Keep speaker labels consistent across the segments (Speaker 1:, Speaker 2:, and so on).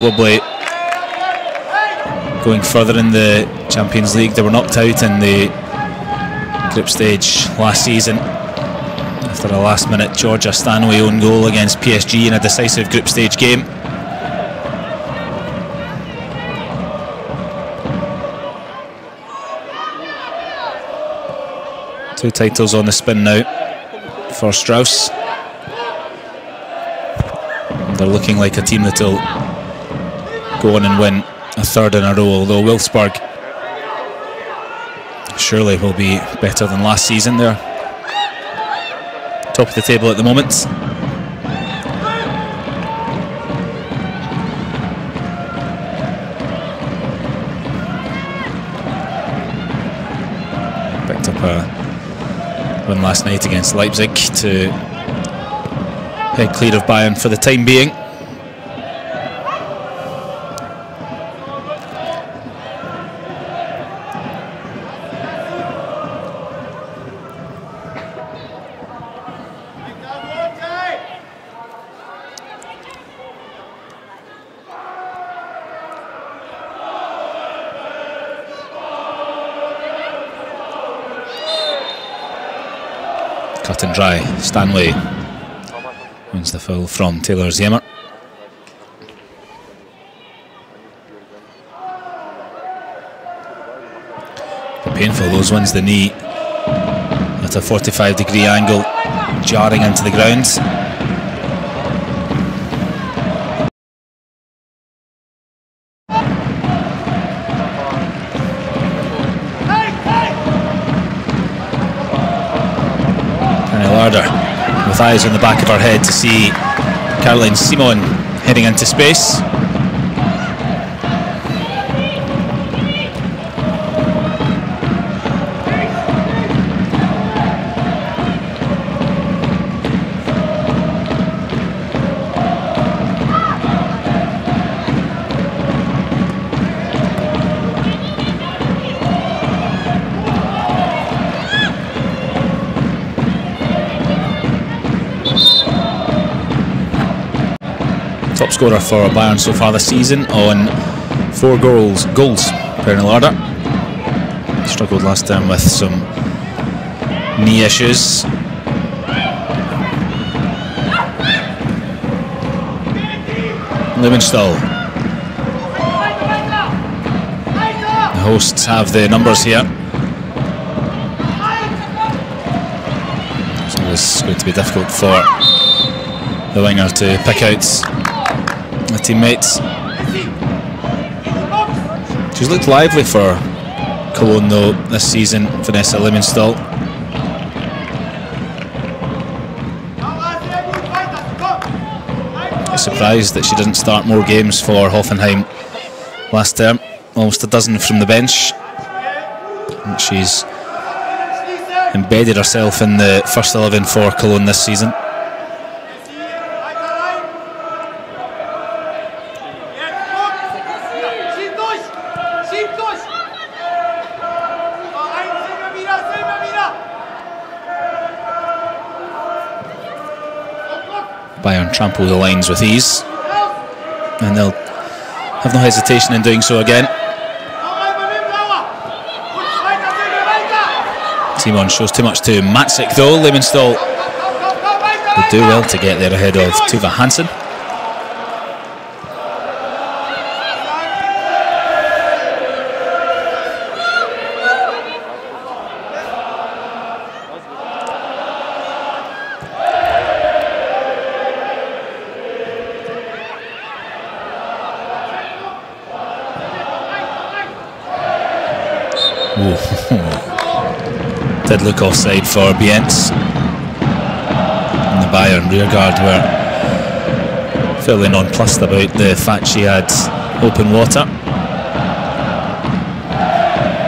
Speaker 1: Probably going further in the Champions League. They were knocked out in the group stage last season after a last-minute Georgia Stanway own goal against PSG in a decisive group stage game. Two titles on the spin now for Strauss. They're looking like a team that will go on and win a third in a row, although Wolfsburg surely will be better than last season. They're top of the table at the moment. Picked up a win last night against Leipzig to head clear of Bayern for the time being. Cut and dry. Stanley wins the foul from Taylor Zemer. Painful, those ones, the knee at a 45-degree angle, jarring into the ground. With eyes on the back of her head to see Caroline Simon heading into space. Top scorer for Bayern so far this season on 4 goals. Pernillarder struggled last time with some knee issues. Levenstall. The hosts have the numbers here. It's always going to be difficult for the winger to pick out the teammates. She's looked lively for Cologne though this season, Vanessa Levenstall. I'm surprised that she didn't start more games for Hoffenheim last term. Almost a dozen from the bench. And she's embedded herself in the first 11 for Cologne this season. Bayern trample the lines with ease, and they'll have no hesitation in doing so again. Simon shows too much to Matzik though. Levenstall will do well to get there ahead of Tuva Hansen. Did look offside for Bientz. And the Bayern rearguard were fairly nonplussed about the fact she had open water.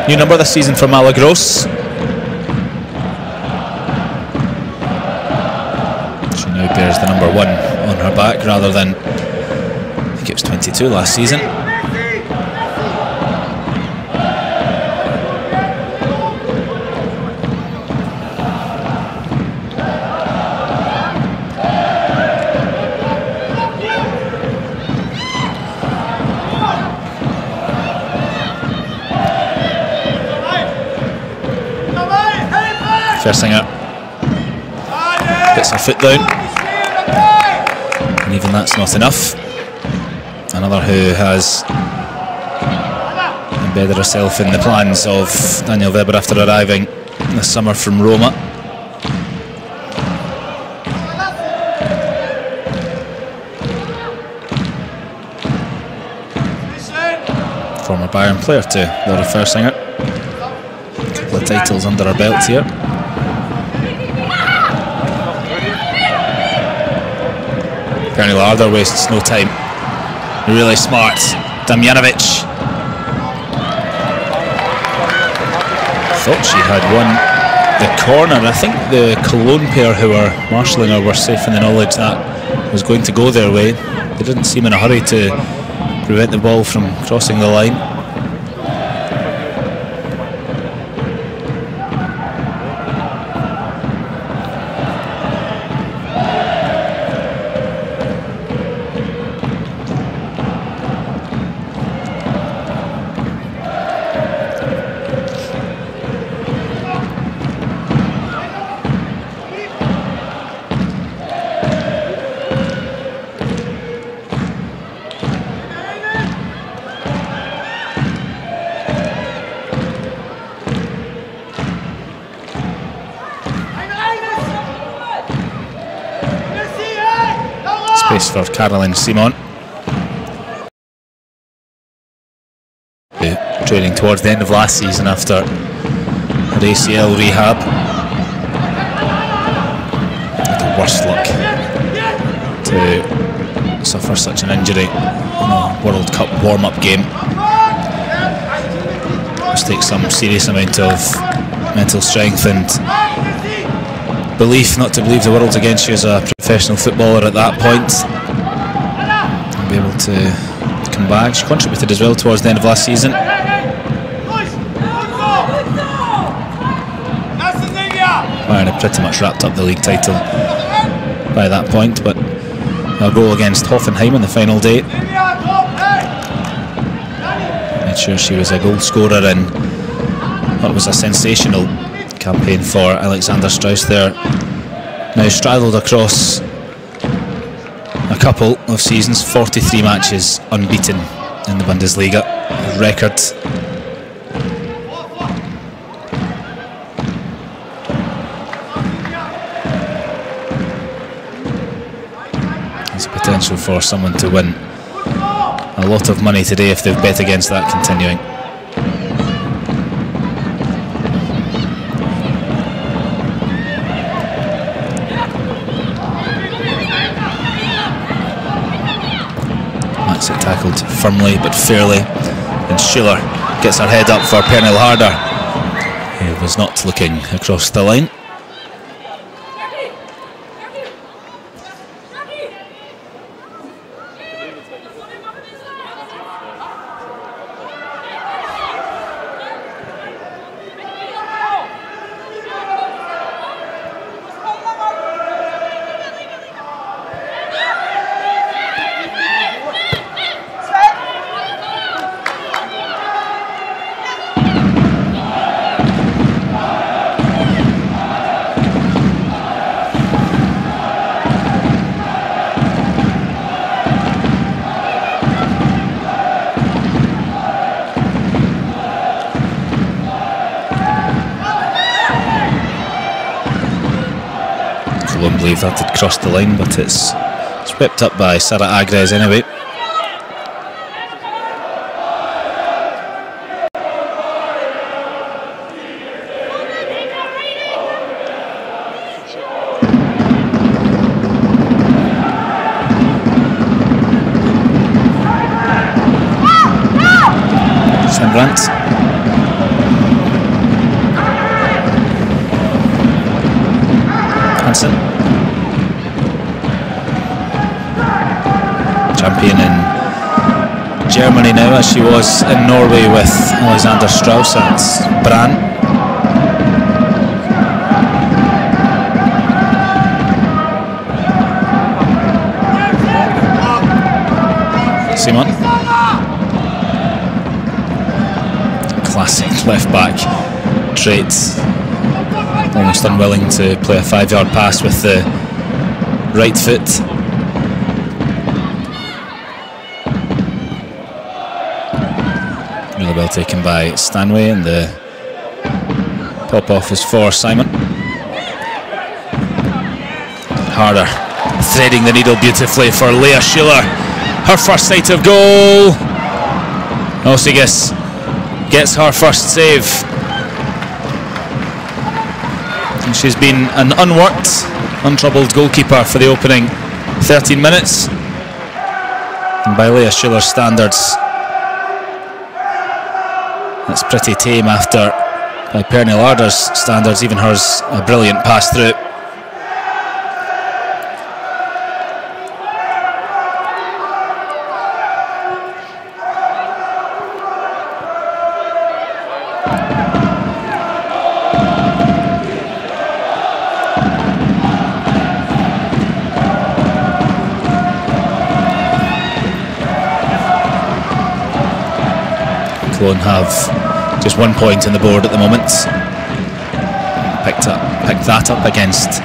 Speaker 1: New number this season for Malagros. She now bears the number 1 on her back rather than, I think it was 22 last season. Fersinger gets her foot down, and even that's not enough. Another who has embedded herself in the plans of Daniel Weber after arriving this summer from Roma. Former Bayern player too, Laura Fersinger. A couple of titles under her belt here. Pernille Harder wastes no time. Really smart. Damjanovic. Thought she had won the corner. I think the Cologne pair who were marshalling her were safe in the knowledge that was going to go their way. They didn't seem in a hurry to prevent the ball from crossing the line. Space for Caroline Simon, training towards the end of last season after her ACL rehab. The worst luck to suffer such an injury in a World Cup warm-up game. Must take some serious amount of mental strength and belief not to believe the world's against you as a professional footballer at that point and be able to come back. She contributed as well towards the end of last season. Bayern had pretty much wrapped up the league title by that point, but a goal against Hoffenheim on the final day made sure she was a goal scorer in what was a sensational campaign for Alexander Strauss there. Now straddled across a couple of seasons, 43 matches unbeaten in the Bundesliga, a record. There's potential for someone to win a lot of money today if they've bet against that continuing. It tackled firmly but fairly, and Schuler gets her head up for Pernille Harder, who was not looking across the line. I won't believe that had crossed the line, but it's whipped up by Sarah Agres anyway. Sembrandt. Hansen. Champion in Germany now, as she was in Norway with Alexander Strauss at Brann. Simon. Classic left back traits almost unwilling to play a 5-yard pass with the right foot. Really well taken by Stanway, and the pop-off is for Simon. Harder, threading the needle beautifully for Leah Schiller. Her first sight of goal. Osigus gets her first save. And she's been an unworked, untroubled goalkeeper for the opening 13 minutes. And by Leah Schiller's standards, that's pretty tame after, by Pernie Larder's standards, even hers a brilliant pass through. Cologne have just 1 point on the board at the moment. Picked that up against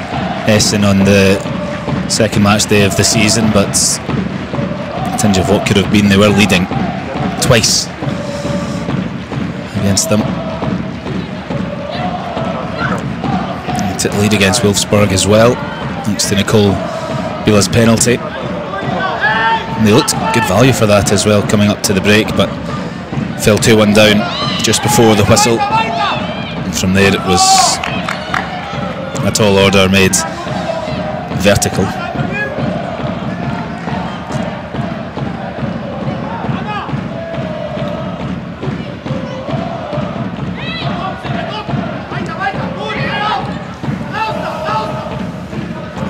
Speaker 1: Essen on the second match day of the season, but a tinge of what could have been, they were leading twice against them. They took the lead against Wolfsburg as well, thanks to Nicole Biela's penalty. And they looked good value for that as well, coming up to the break, but fell 2-1 down just before the whistle. And from there it was a tall order made vertical.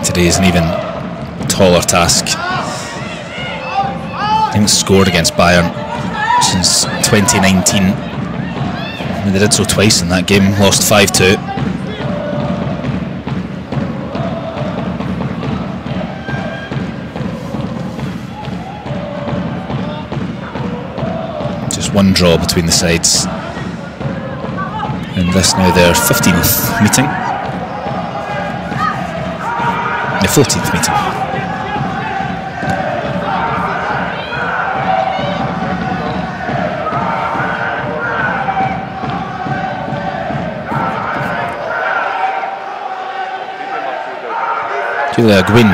Speaker 1: Today is an even taller task. I think scored against Bayern since 2019. I mean, they did so twice in that game, lost 5-2. Just one draw between the sides. And this now their 15th meeting. The 14th meeting. Julia Gwyn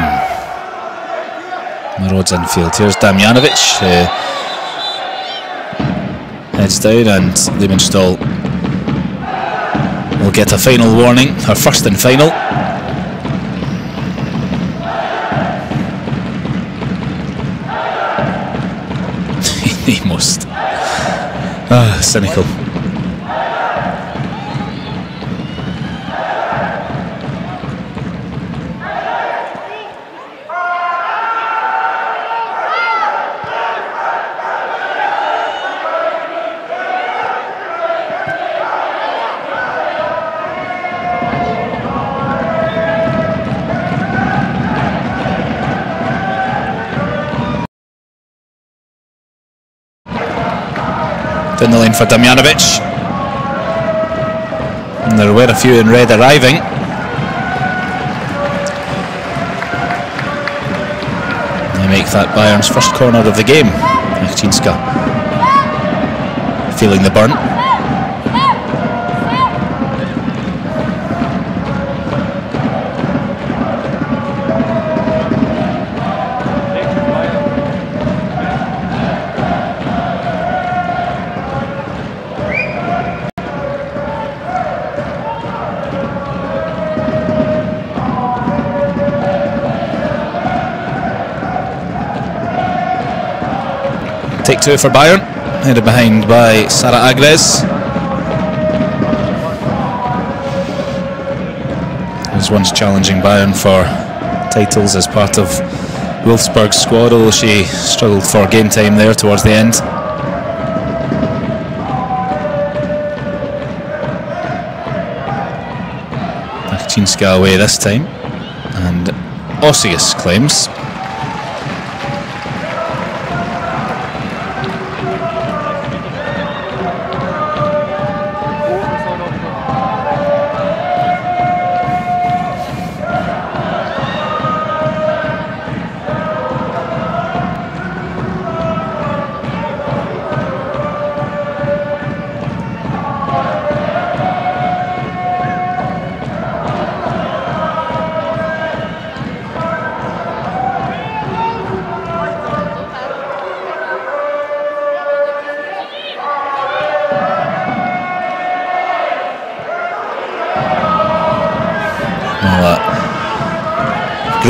Speaker 1: marauders infield. Here's Damjanovic, heads down, and Lumenstall will get a final warning, her first and final. The most cynical. In the lane for Damjanovic, and there were a few in red arriving. They make that Bayern's first corner of the game. Achcinska feeling the burn. Take two for Bayern, headed behind by Sara Agres. He was once challenging Bayern for titles as part of Wolfsburg's squad, although she struggled for game time there towards the end. Achcinska away this time, and Osius claims.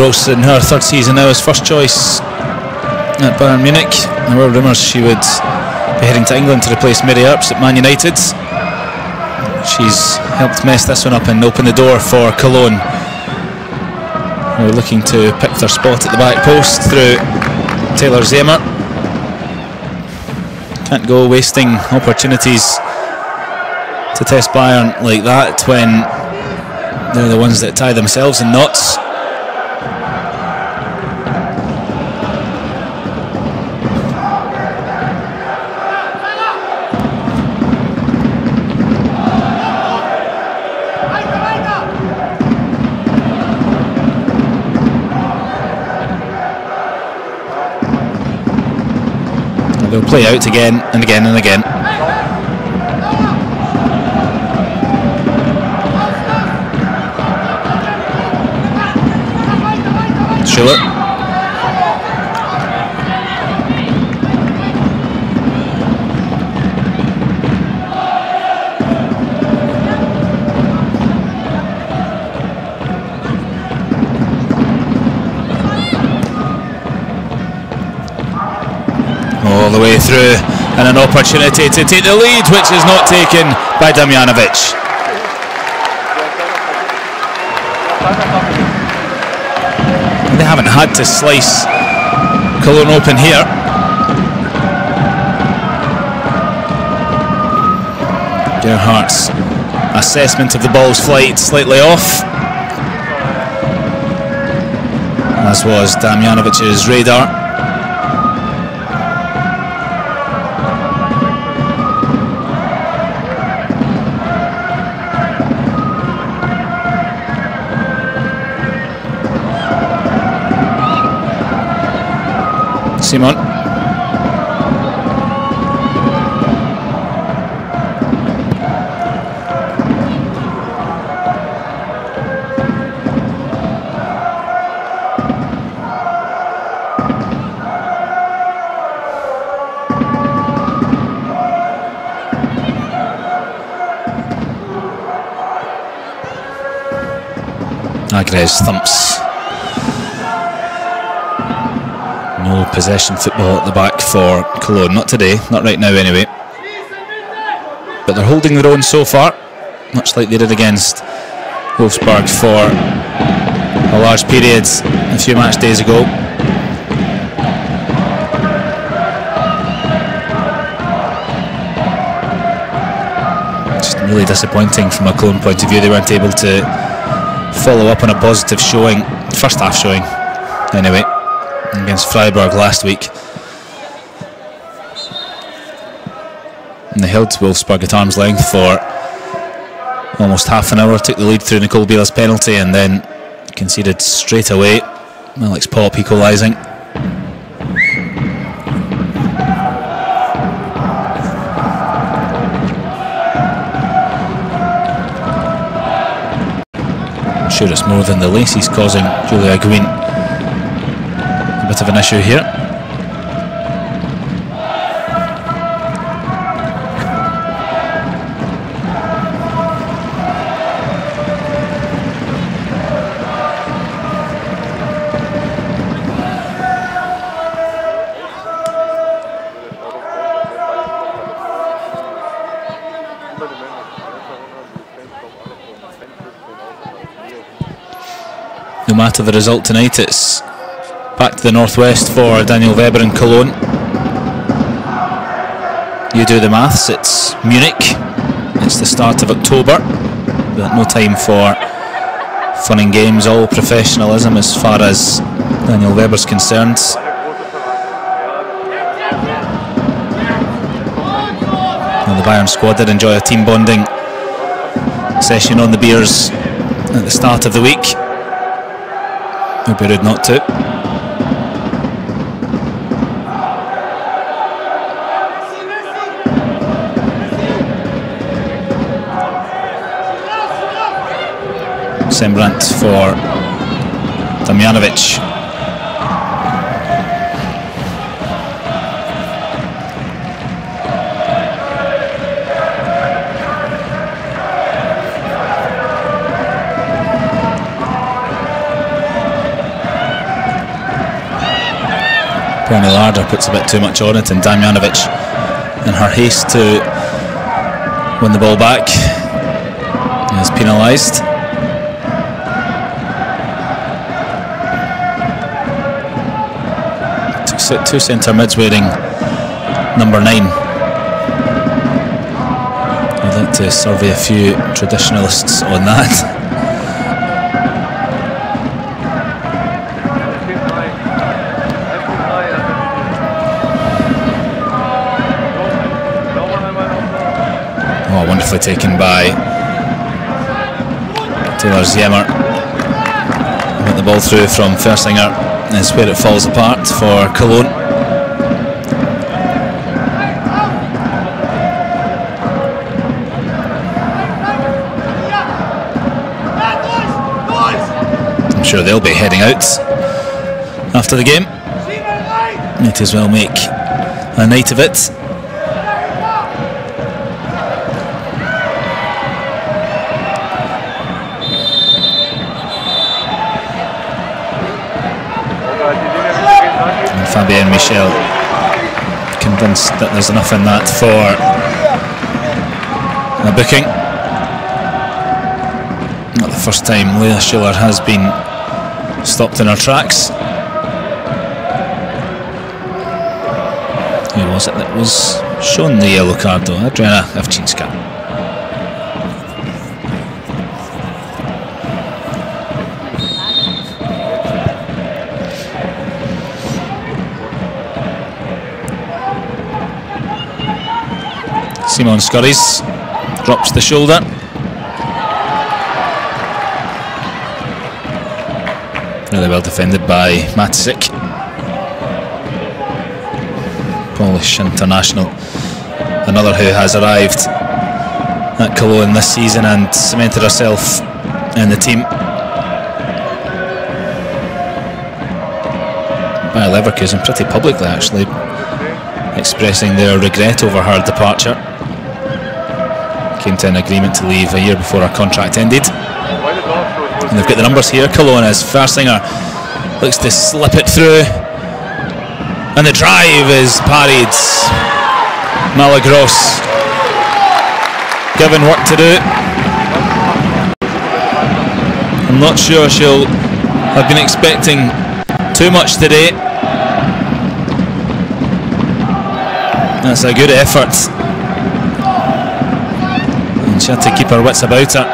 Speaker 1: Gross in her third season now as first choice at Bayern Munich. There were rumours she would be heading to England to replace Mary Earps at Man United. She's helped mess this one up and open the door for Cologne, who are looking to pick their spot at the back post through Taylor Zemer. Can't go wasting opportunities to test Bayern like that when they're the ones that tie themselves in knots. They'll play out again and again and again. Schiller. All the way through, and an opportunity to take the lead, which is not taken by Damjanovic. They haven't had to slice Cologne open here. Gerhardt's assessment of the ball's flight slightly off, as was Damjanovic's radar. Simon. Agres thumps. No possession football at the back for Cologne, not today, not right now anyway. But they're holding their own so far, much like they did against Wolfsburg for a large period a few match days ago. Just really disappointing from a Cologne point of view. They weren't able to follow up on a positive showing, first half showing anyway, against Freiburg last week. And they held Wolfsburg at arm's length for almost half an hour, took the lead through Nicole Biela's penalty and then conceded straight away. Alex Popp equalising. I'm sure it's more than the laces causing Julia Guin a bit of an issue here. No matter the result tonight, it's back to the northwest for Daniel Weber and Cologne. You do the maths, it's Munich, it's the start of October, but no time for fun and games, all professionalism as far as Daniel Weber's concerned. Well, the Bayern squad did enjoy a team bonding session on the beers at the start of the week. It would be rude not to. Sembrant for Damjanovic. Larder puts a bit too much on it, and Damjanovic, in her haste to win the ball back, is penalised. Two centre mids wearing number 9. I'd like to survey a few traditionalists on that. Oh, wonderfully taken by Taylor Ziemmer. Got the ball through from Fersinger. Is where it falls apart for Cologne. I'm sure they'll be heading out after the game. Might as well make a night of it. Fabienne Michel convinced that there's enough in that for a booking. Not the first time Leah Schiller has been stopped in her tracks. Who was it that was shown the yellow card though? Adriana Evchinska. Simon scurries, drops the shoulder. Really well defended by Matysik. Polish international. Another who has arrived at Cologne this season and cemented herself in the team. Bayer Leverkusen pretty publicly actually expressing their regret over her departure. Came to an agreement to leave a year before her contract ended. And they've got the numbers here. Cologne as Fersinger looks to slip it through. And the drive is parried. Malagros given work to do. I'm not sure she'll have been expecting too much today. That's a good effort. She had to keep her wits about her.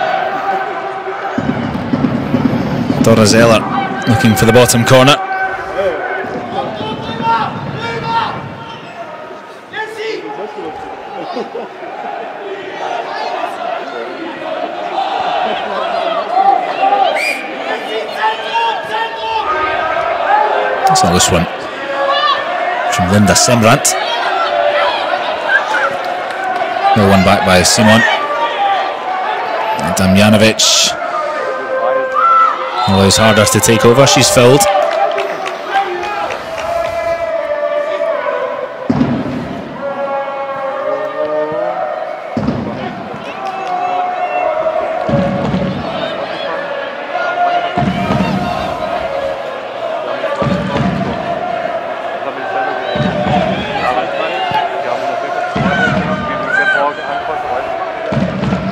Speaker 1: Dora Zeller looking for the bottom corner. That's a loose one from Linda Sembrant. Well, one back by Simon. Damjanovic allows Harder to take over. She's filled.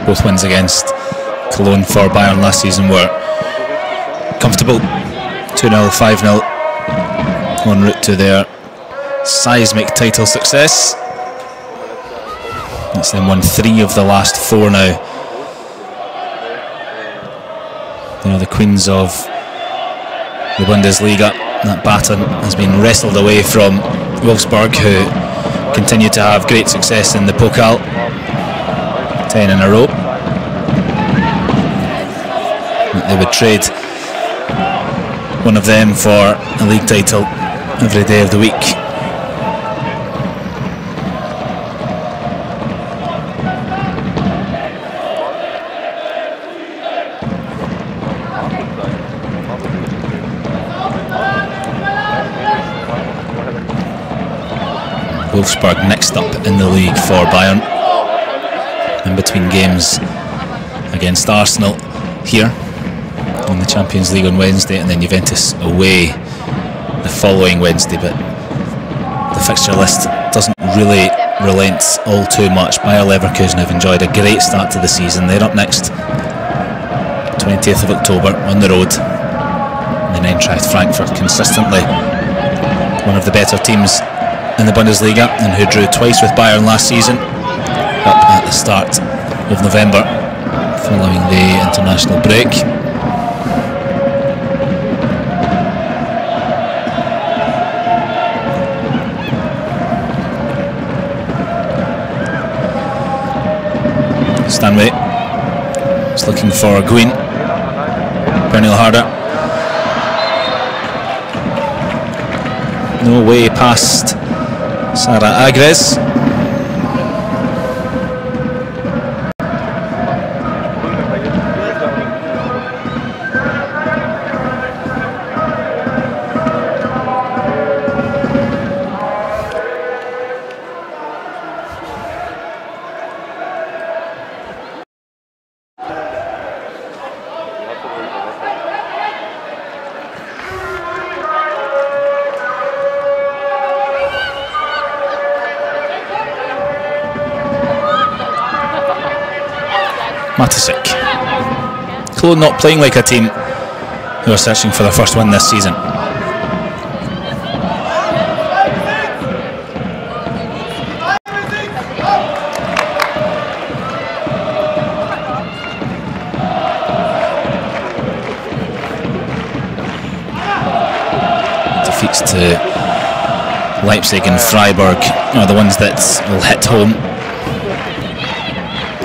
Speaker 1: Both wins against Cologne for Bayern last season were comfortable. 2-0, 5-0 en route to their seismic title success. That's them won 3 of the last 4 now. They are the queens of the Bundesliga. That baton has been wrestled away from Wolfsburg, who continue to have great success in the Pokal. 10 in a row. They would trade one of them for a league title every day of the week. Wolfsburg next up in the league for Bayern, in between games against Arsenal here in the Champions League on Wednesday, and then Juventus away the following Wednesday. But fixture list doesn't really relent all too much. Bayer Leverkusen have enjoyed a great start to the season. They're up next 20th of October on the road. And then Eintracht Frankfurt, consistently one of the better teams in the Bundesliga, and who drew twice with Bayern last season, up at the start of November following the international break. Stanway is looking for Gwyn. Pernil Harder. No way past Sarah Agres. Matisik. Cologne not playing like a team who are searching for their first win this season. Defeats to Leipzig and Freiburg are the ones that will hit home.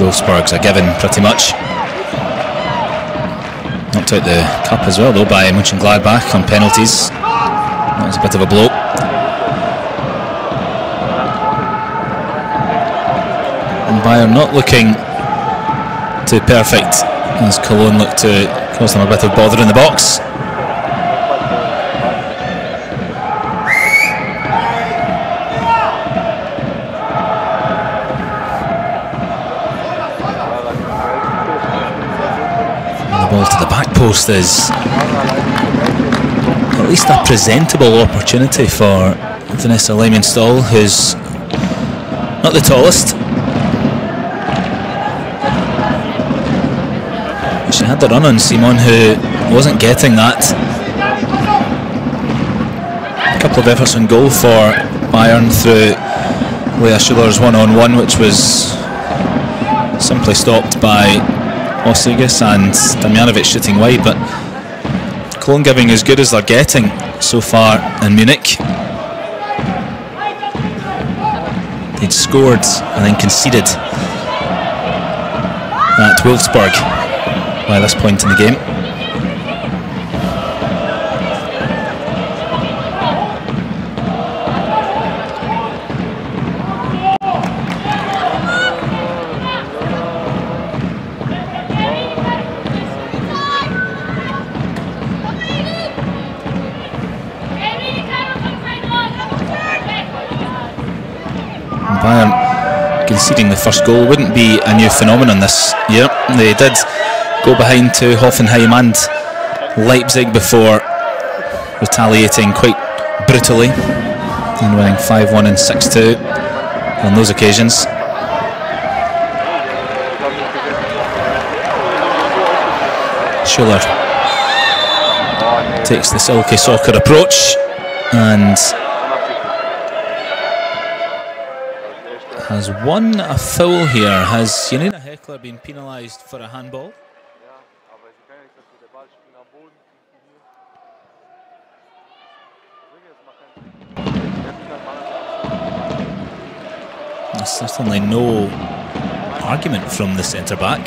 Speaker 1: Wolfsburg's a given, pretty much. Knocked out the cup as well, though, by Mönchengladbach on penalties. That was a bit of a blow. And Bayern not looking too perfect, as Cologne looked to cause them a bit of bother in the box. Ball to the back post is at least a presentable opportunity for Vanessa Leimenstal, who's not the tallest. She had the run on Simon, who wasn't getting that. A couple of efforts on goal for Bayern through Lea Schuller's one-on-one, which was simply stopped by Osigus and Damjanovic shooting wide, but Cologne giving as good as they're getting so far in Munich. They'd scored and then conceded at Wolfsburg by this point in the game. Bayern conceding the first goal wouldn't be a new phenomenon this year. They did go behind to Hoffenheim and Leipzig before retaliating quite brutally and winning 5-1 and 6-2 on those occasions. Schuller takes the silky soccer approach and has won a foul here. Has Janina Heckler been penalised for a handball? There's certainly no argument from the centre back.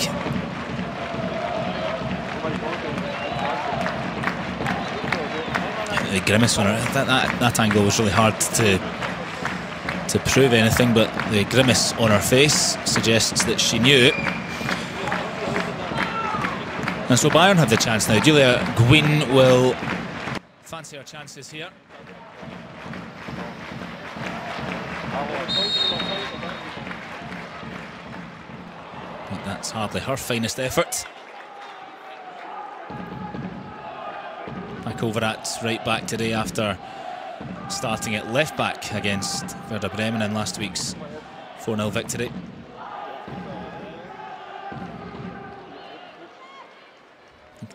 Speaker 1: The grimace on her, that angle was really hard to prove anything, but the grimace on her face suggests that she knew. And so Bayern have the chance now. Julia Gwyn will fancy her chances here. But that's hardly her finest effort. Back over at right back today after starting at left back against Werder Bremen in last week's 4-0 victory.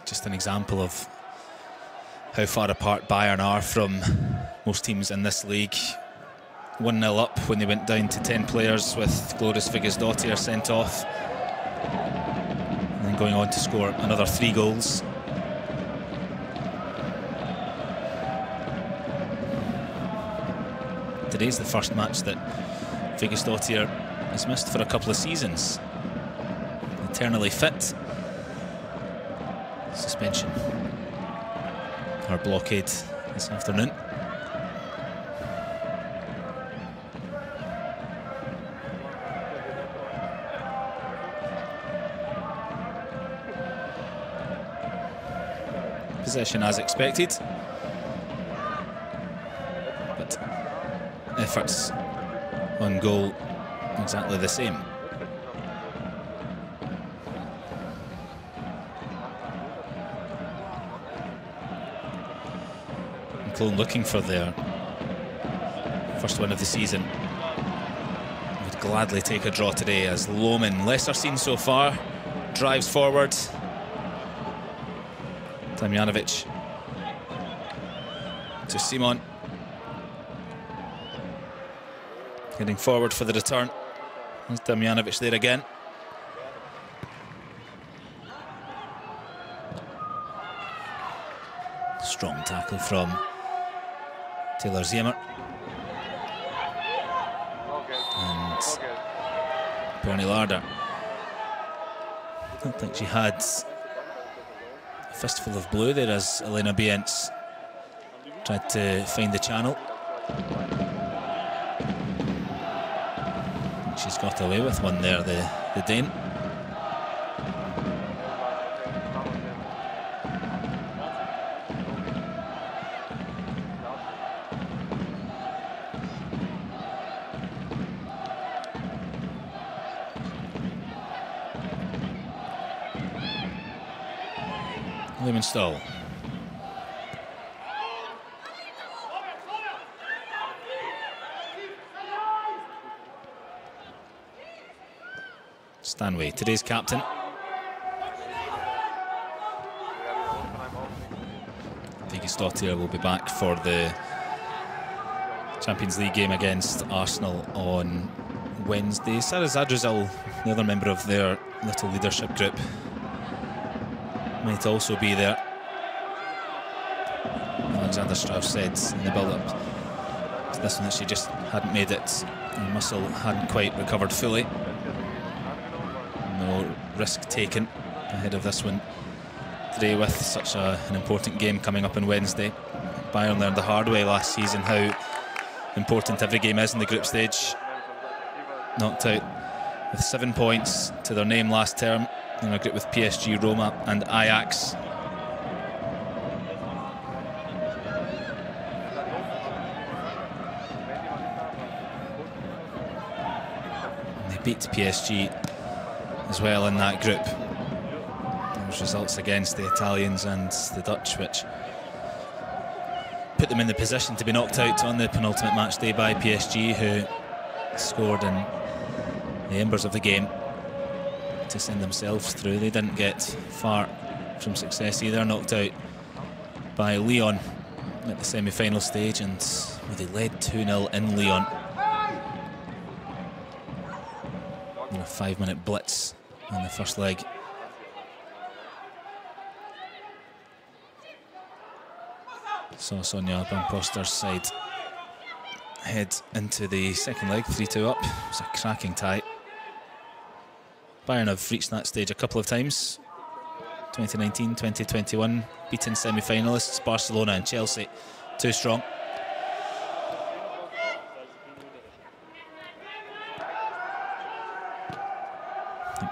Speaker 1: Just an example of how far apart Bayern are from most teams in this league. 1-0 up when they went down to 10 players with Glóris Viggósdóttir sent off, and then going on to score another 3 goals. Today's the first match that Viggósdóttir has missed for a couple of seasons. Eternally fit. Suspension or blockade this afternoon. Possession as expected, but efforts on goal exactly the same. And Köln looking for their first win of the season. Would gladly take a draw today, as Lohman, lesser seen so far, drives forward. Damjanovic to Simon, heading forward for the return. There's Damjanovic there again. Strong tackle from Taylor Ziemer. And Bernie Larder. I don't think she had fistful of blue there as Elena Bientz tried to find the channel. She's got away with one there, the Dane. Lemonstall. Stanway, today's captain. Viggósdóttir will be back for the Champions League game against Arsenal on Wednesday. Sarah Zadrazil, the other member of their little leadership group, might also be there. Alexander Strauss said in the build-up to this one that she just hadn't made it. Her muscle hadn't quite recovered fully. No risk taken ahead of this one today with such an important game coming up on Wednesday. Bayern learned the hard way last season how important every game is in the group stage. Knocked out with 7 points to their name last term in a group with PSG, Roma and Ajax. And they beat PSG as well in that group. Those results against the Italians and the Dutch, which put them in the position to be knocked out on the penultimate match day by PSG, who scored in the embers of the game to send themselves through. They didn't get far from success either, knocked out by Lyon at the semi-final stage, and they led 2-0 in Lyon. A 5-minute blitz in the first leg. Saw Sonja Bamposter's side head into the second leg, 3-2 up. It was a cracking tie. Bayern have reached that stage a couple of times. 2019, 2021, beaten semi-finalists Barcelona and Chelsea. Too strong.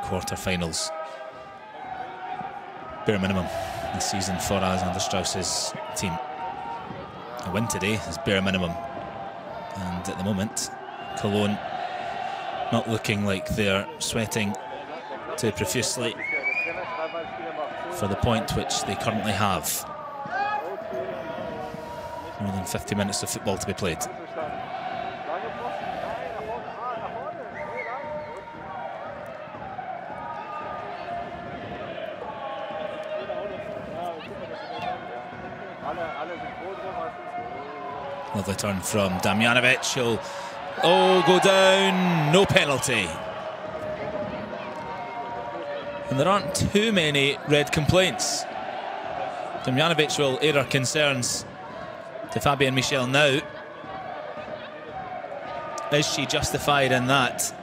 Speaker 1: Quarter-finals, bare minimum this season for Alexander Strauss's team. A win today is bare minimum, and at the moment Cologne not looking like they're sweating too profusely for the point which they currently have. More than 50 minutes of football to be played. Lovely turn from Damjanovic. He'll go down, no penalty. And there aren't too many red complaints. Damjanovic will air our concerns to Fabian Michel now. Is she justified in that?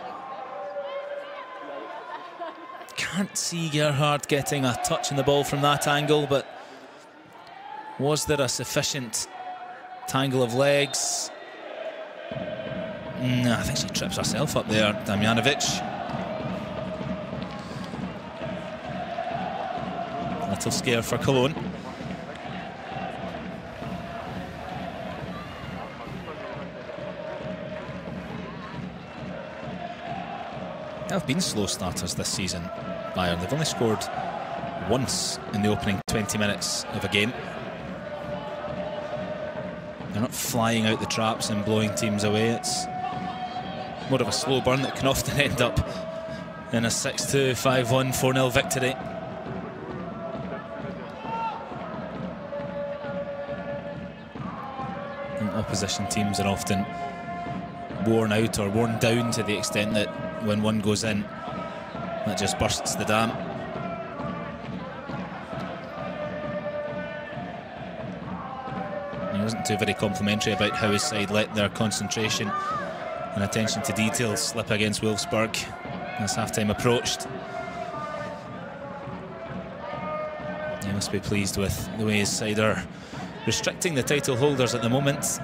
Speaker 1: Can't see Gerhard getting a touch on the ball from that angle, but was there a sufficient tangle of legs? No, I think she trips herself up there, Damjanovic. Little scare for Cologne. There have been slow starters this season, Bayern. They've only scored once in the opening 20 minutes of a game. They're not flying out the traps and blowing teams away. It's more of a slow burn that can often end up in a 6-2, 5-1, 4-0 victory. And opposition teams are often worn out or worn down to the extent that when one goes in, that just bursts the dam. He wasn't too very complimentary about how his side let their concentration and attention to detail slip against Wolfsburg as half-time approached. He must be pleased with the way his side are restricting the title holders at the moment.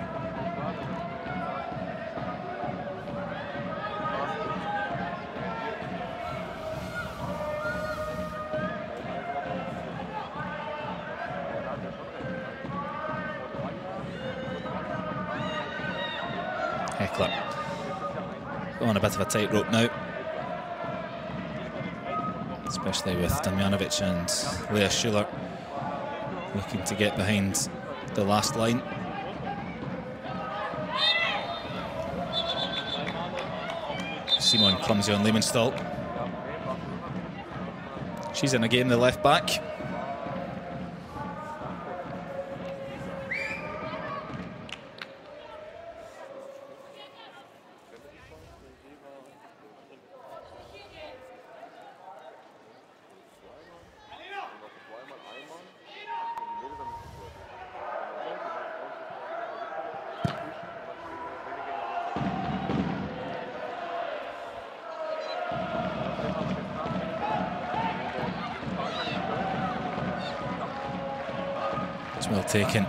Speaker 1: Heckler on a bit of a tightrope now, especially with Damjanovic and Lea Schuler looking to get behind the last line. Simon clumsy on Lehmannsthal. She's in again, the left back. It's well taken.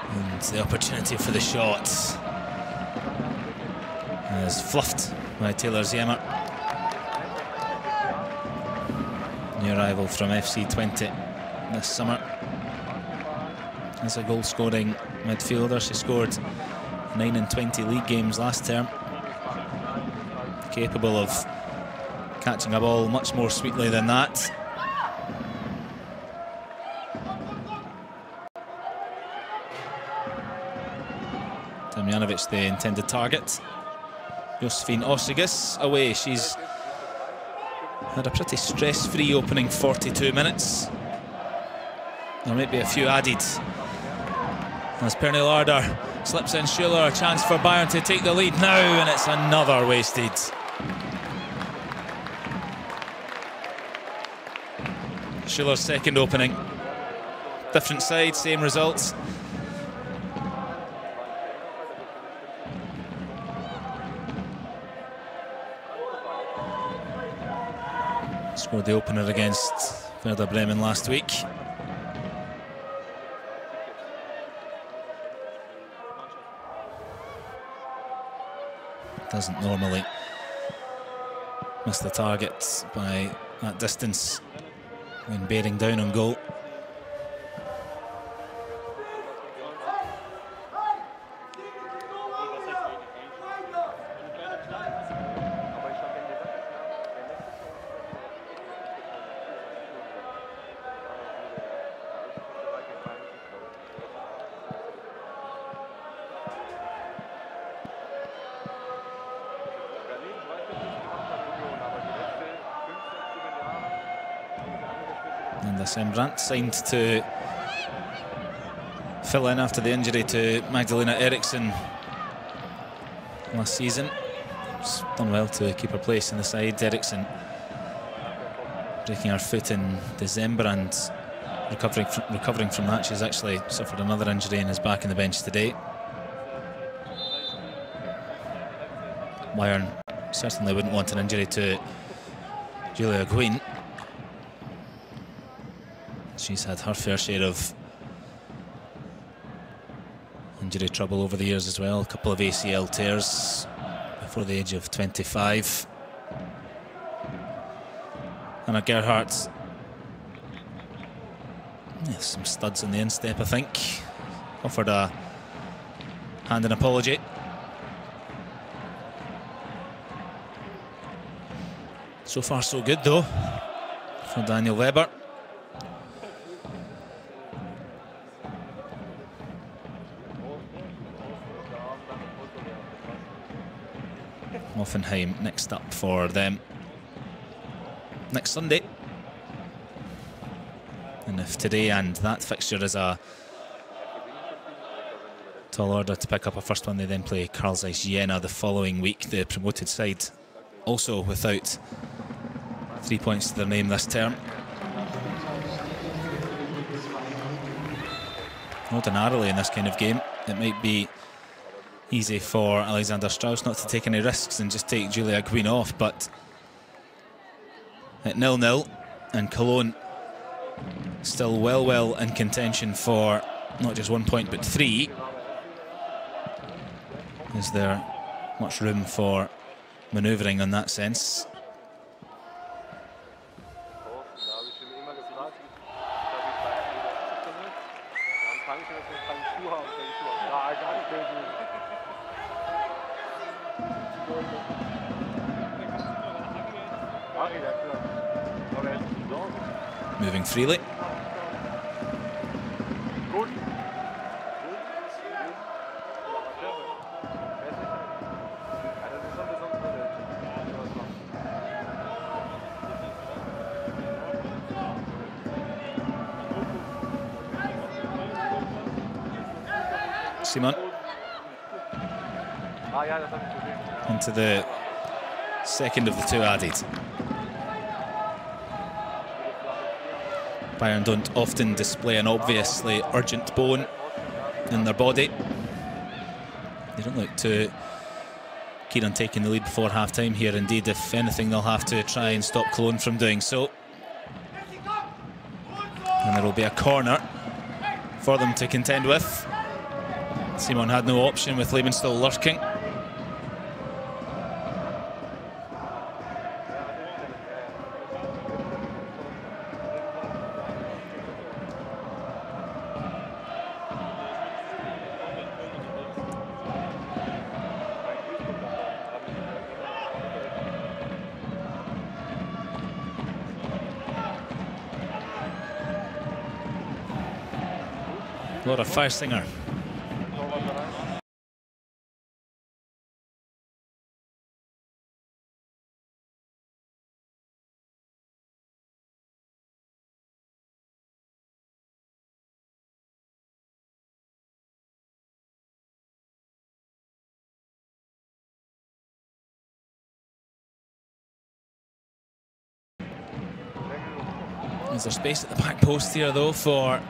Speaker 1: And the opportunity for the shot is fluffed by Taylor Ziemmer. New arrival from FC Twente this summer. As a goal-scoring midfielder, she scored 9 in 20 league games last term. Capable of catching a ball much more sweetly than that. Damjanovic, the intended target. Josephine Osigus away. She's had a pretty stress-free opening 42 minutes. There might be a few added as Pernille Larder slips in Schuler. A chance for Bayern to take the lead now, and it's another wasted. Schuller's second opening. Different side, same results. Scored the opener against Werder Bremen last week. Doesn't normally miss the target by that distance when bearing down on goal. Sembrant signed to fill in after the injury to Magdalena Eriksson last season. She's done well to keep her place in the side. Eriksson breaking her foot in December and recovering from that. She's actually suffered another injury and is back on the bench today. Bayern certainly wouldn't want an injury to Julia Guin. She's had her fair share of injury trouble over the years as well. A couple of ACL tears before the age of 25. Anna Gerhardt, some studs in the instep, I think. Offered a hand and apology. So far so good though for Daniel Weber. Hoffenheim next up for them next Sunday. And if today and that fixture is a tall order to pick up a first one, they then play Carl Zeiss Jena the following week, the promoted side, also without 3 points to their name this term. Ordinarily in this kind of game, it might be easy for Alexander Strauss not to take any risks and just take Julia Guin off, but at 0-0 and Cologne still well in contention for not just 1 point but 3. Is there much room for manoeuvring in that sense? Moving freely. Simon into the second of the two added. Bayern don't often display an obviously urgent bone in their body. They don't look too keen on taking the lead before half-time here. Indeed, if anything, they'll have to try and stop Cologne from doing so. And there will be a corner for them to contend with. Simon had no option with Lehmann still lurking. Laura Feiersinger. Is there space at the back post here though for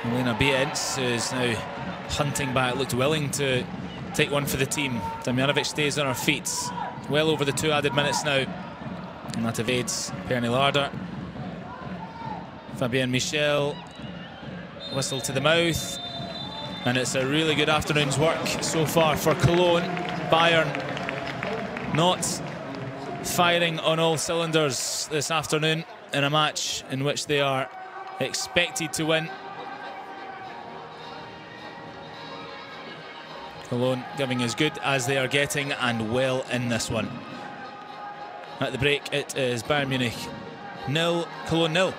Speaker 1: Elena Bietz, who's now hunting back, looked willing to take one for the team. Damjanovic stays on her feet, well over the 2 added minutes now, and that evades Perni Larder. Fabienne Michel, whistle to the mouth, and it's a really good afternoon's work so far for Cologne. Bayern not firing on all cylinders this afternoon in a match in which they are expected to win. Cologne giving as good as they are getting and well in this one. At the break, it is Bayern Munich 0, Cologne 0.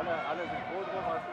Speaker 2: Alle sind froh drum, was ist.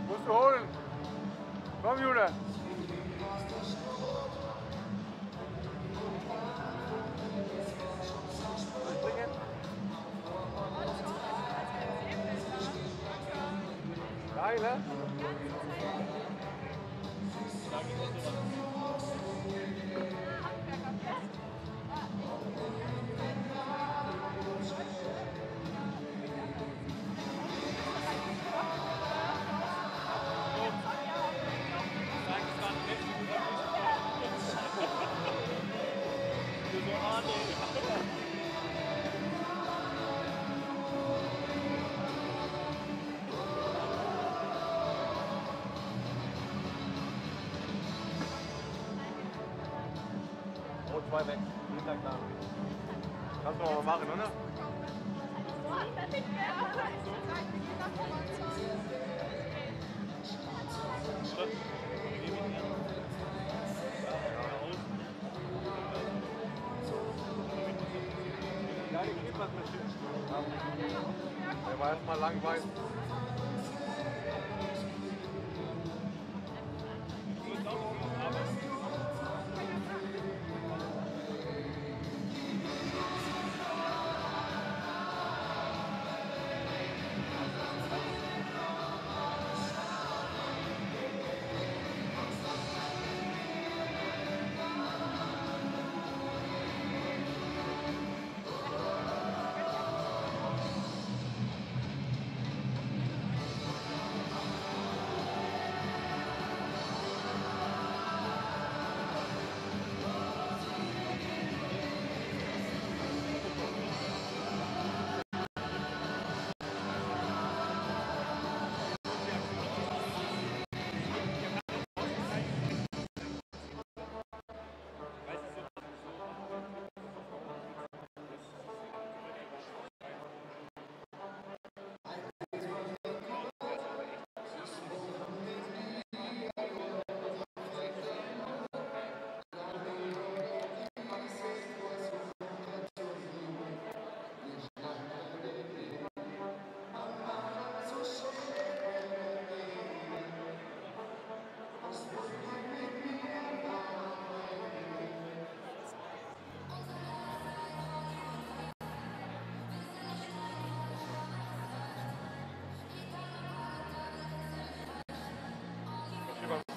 Speaker 2: Musst du holen. Komm, Jule. Geil, ne? Rot 2 weg, hinter klar. Kannst du aber mal machen, oder? Ja, die geht was mit Schiff. Der war erstmal lang weiß.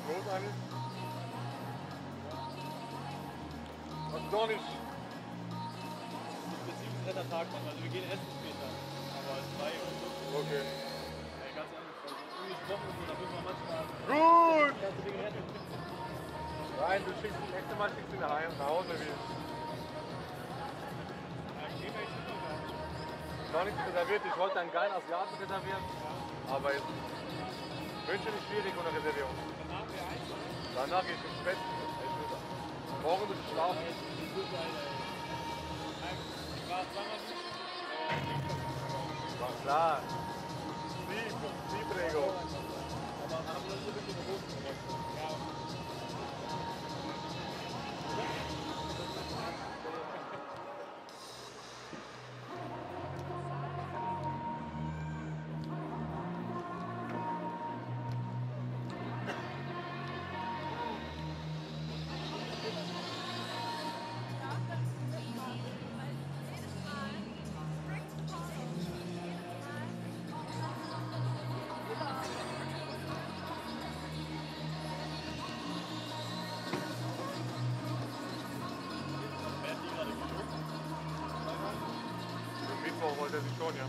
Speaker 2: Groß eigentlich? Was doch nicht?
Speaker 3: Bis 7. Tag dann, also wir gehen essen später. Aber 2 und so.
Speaker 2: Okay.
Speaker 3: Ja, ganz ehrlich, also irgendwie Wochen und so, da müssen wir manchmal
Speaker 2: Gut!
Speaker 3: ganze Dinge retten.
Speaker 2: Nein, du schickst das nächste Mal schickst du ihn nach Hause wie. Noch nichts reserviert, ich wollte einen geilen Asiaten reservieren. Aber jetzt München ist schwierig ohne Reservierung.
Speaker 3: Danach wir eins.
Speaker 2: Danach gehe ich ins Bett. Morgen muss ich schlafen.
Speaker 3: Ich war zweimal duschen.
Speaker 2: War klar. Sie, Prego.
Speaker 3: Aber haben wir so ein bisschen bewusst. Ja.
Speaker 2: Mittwoch wollte er sich schon, ja.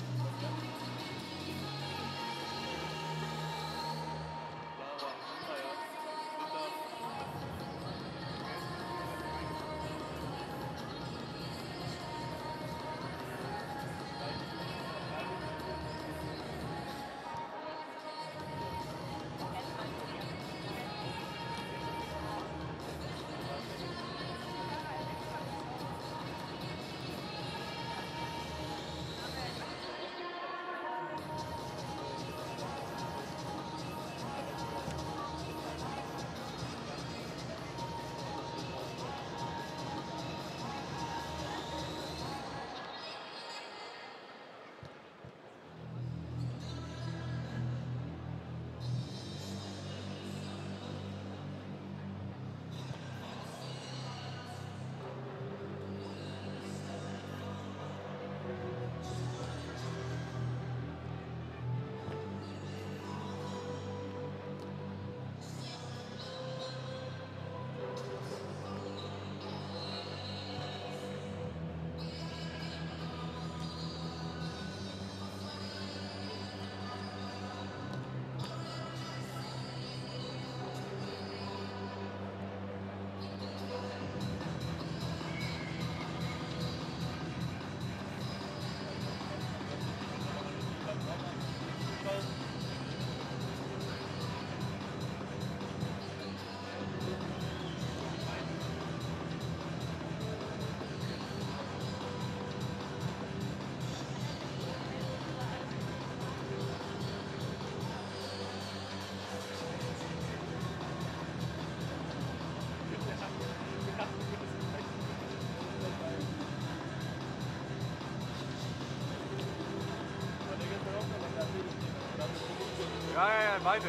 Speaker 2: Ja, beide.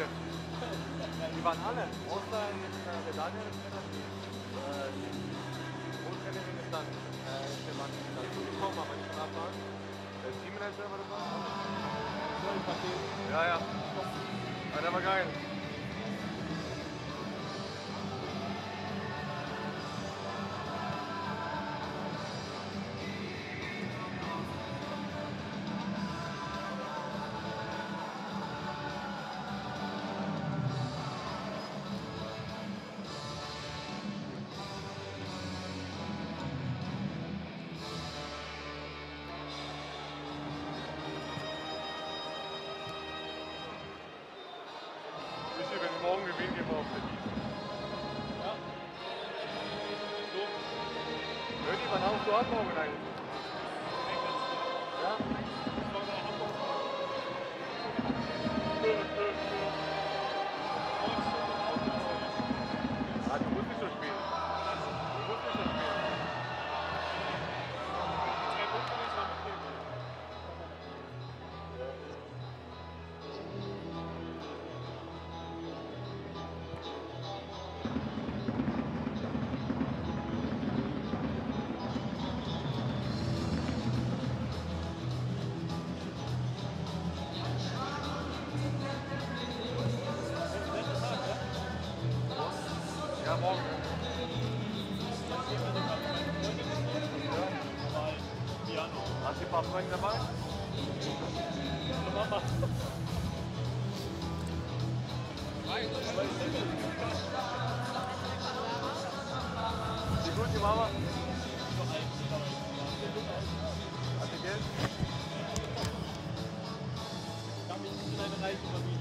Speaker 2: Die waren alle. Außer der Daniel ist relativ. Die Großtrainerin ist dann der Mann dazugekommen, aber nicht von Anfang an. Der Teammanager war dabei. Ja, ja. Ja, der war geil. Wenn wir morgen gewinnen, gehen wir auf den Wies.
Speaker 3: Ja. So.
Speaker 2: Hört ihr, wann haust du ab morgen eigentlich? Ja?
Speaker 3: Ich komme nach Hamburg.
Speaker 2: Ah, du musst nicht so spielen. Du musst nicht so spielen.
Speaker 3: 3 Punkte nicht mal mitnehmen.
Speaker 2: morgen. Hast du ein paar Freunde dabei?
Speaker 3: Mama.
Speaker 2: Wie gut die Mama? Hat die Geld?
Speaker 3: Ich bin eine reiche Familie.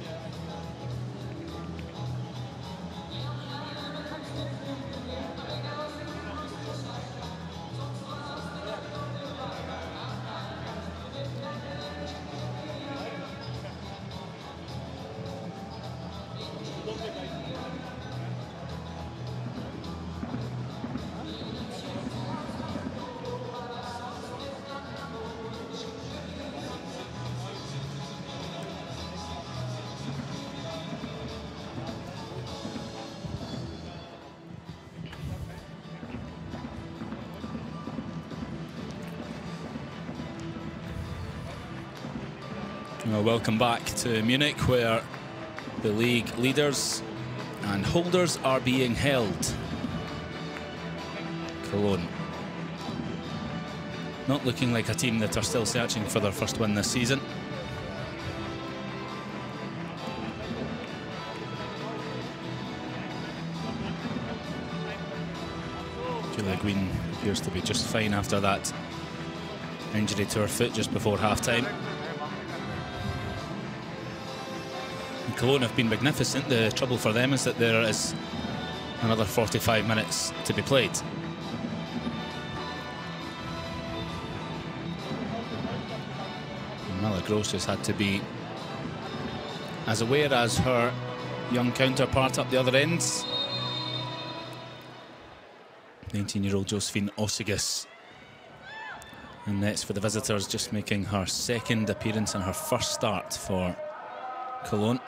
Speaker 1: Well, welcome back to Munich, where the league leaders and holders are being held. Cologne not looking like a team that are still searching for their first win this season. Julia Green appears to be just fine after that injury to her foot just before half-time. Cologne have been magnificent. The trouble for them is that there is another 45 minutes to be played. Mala Gross has had to be as aware as her young counterpart up the other end. 19-year-old Josephine Osigus. And that's for the visitors, just making her second appearance and her first start for Cologne.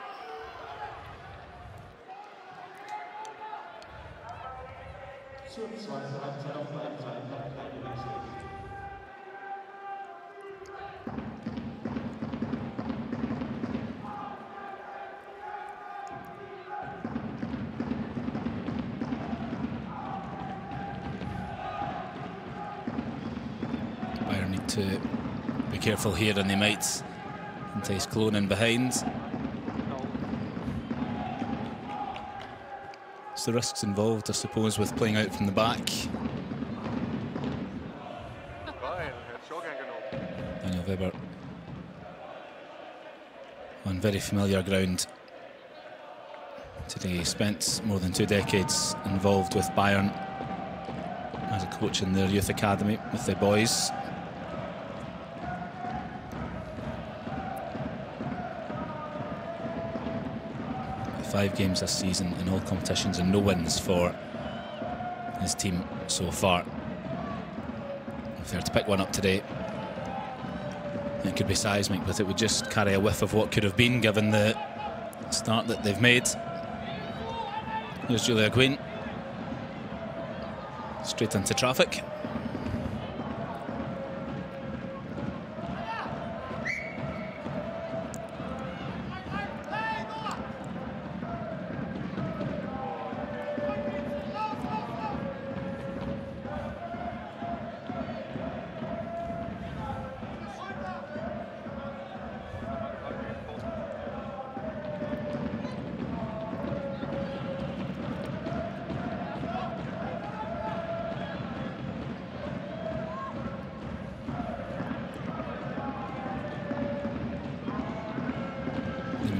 Speaker 1: Bayern need to be careful here, and they might entice Cologne in behind. It's the risks involved, I suppose, with playing out from the back. Daniel Weber on very familiar ground today. He spent more than 2 decades involved with Bayern as a coach in their youth academy with the boys. Five games this season in all competitions and no wins for his team so far. If they were to pick one up today, it could be seismic, but it would just carry a whiff of what could have been given the start that they've made. Here's Julia Quinn, straight into traffic.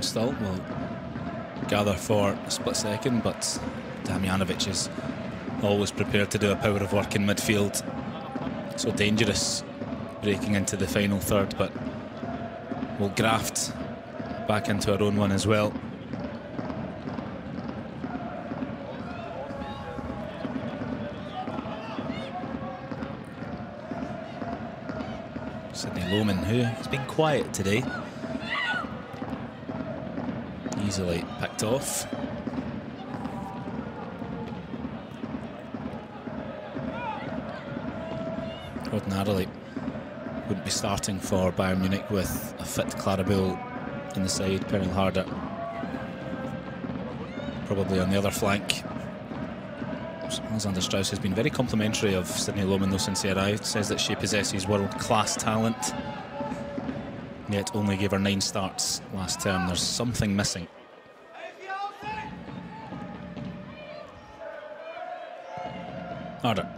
Speaker 1: Still will gather for a split second, but Damjanovic is always prepared to do a power of work in midfield. So dangerous breaking into the final third, but will graft back into her own one as well. Sydney Lohman, who has been quiet today, easily picked off. Ordinarily wouldn't be starting for Bayern Munich with a fit Clara Bull in the side. Peril Harder probably on the other flank. Alexander Strauss has been very complimentary of Sydney Lohman though since he arrived. Says that she possesses world-class talent, yet only gave her 9 starts last term. There's something missing. Harder.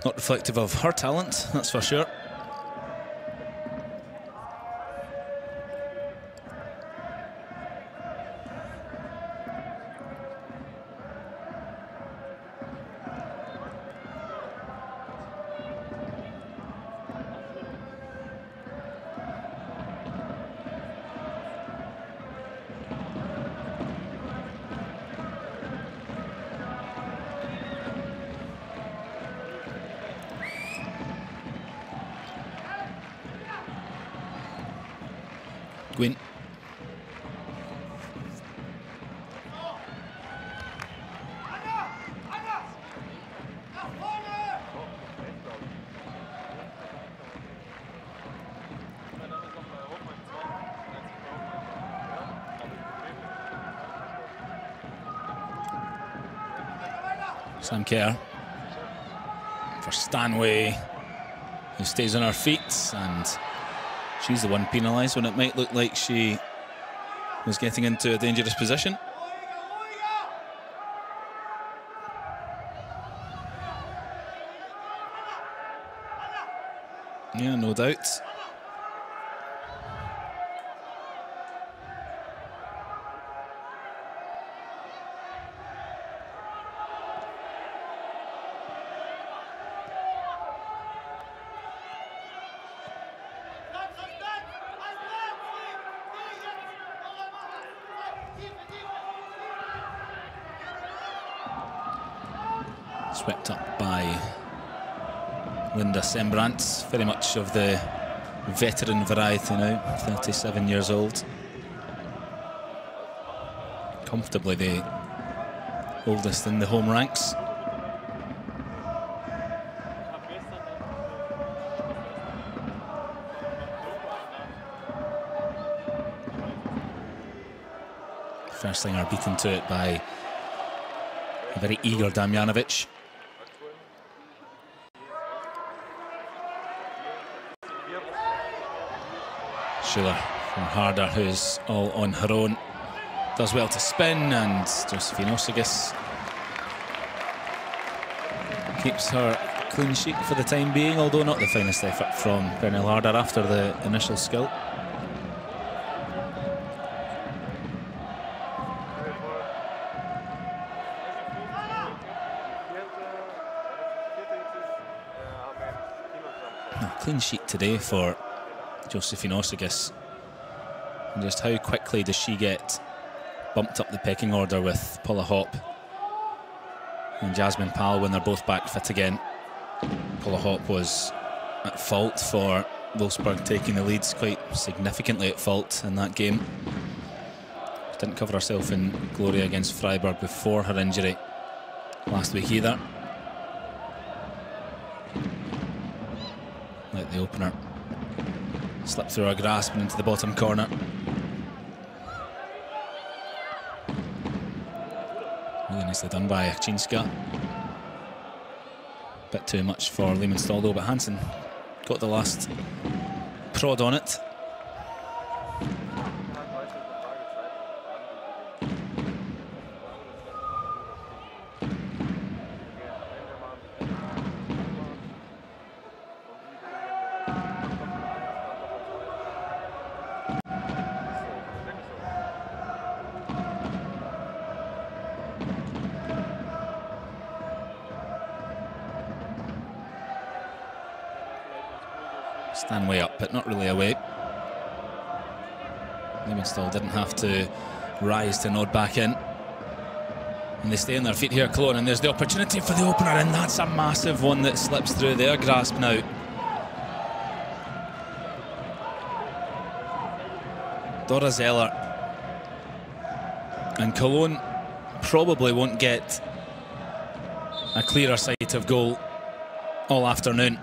Speaker 1: Not reflective of her talent, that's for sure. Gwyn. Sam Kerr for Stanway, who stays on her feet, and she's the one penalised when it might look like she was getting into a dangerous position. Yeah, no doubt. Swept up by Linda Sembrant, very much of the veteran variety now, 37 years old. Comfortably the oldest in the home ranks. First thing are beaten to it by a very eager Damjanovic. Schuler from Harder, who's all on her own. Does well to spin, and Josephine Osigus keeps her clean sheet for the time being, although not the finest effort from Pernille Harder after the initial skill. Clean sheet today for Josephine Osigus. And just how quickly does she get bumped up the pecking order with Paula Hopp and Jasmine Powell when they're both back fit again. Paula Hopp was at fault for Wolfsburg taking the leads, quite significantly at fault in that game. Didn't cover herself in glory against Freiburg before her injury last week either. Like the opener slipped through her grasp and into the bottom corner. Really nicely done by Chinska. Bit too much for Lehmann-Stahl though, but Hansen got the last prod on it. Stanway up, but not really away. Lehmann-Stahl didn't have to rise to nod back in. And they stay on their feet here, Cologne, and there's the opportunity for the opener, and that's a massive one that slips through their grasp now. Dora Zeller. And Cologne probably won't get a clearer sight of goal all afternoon.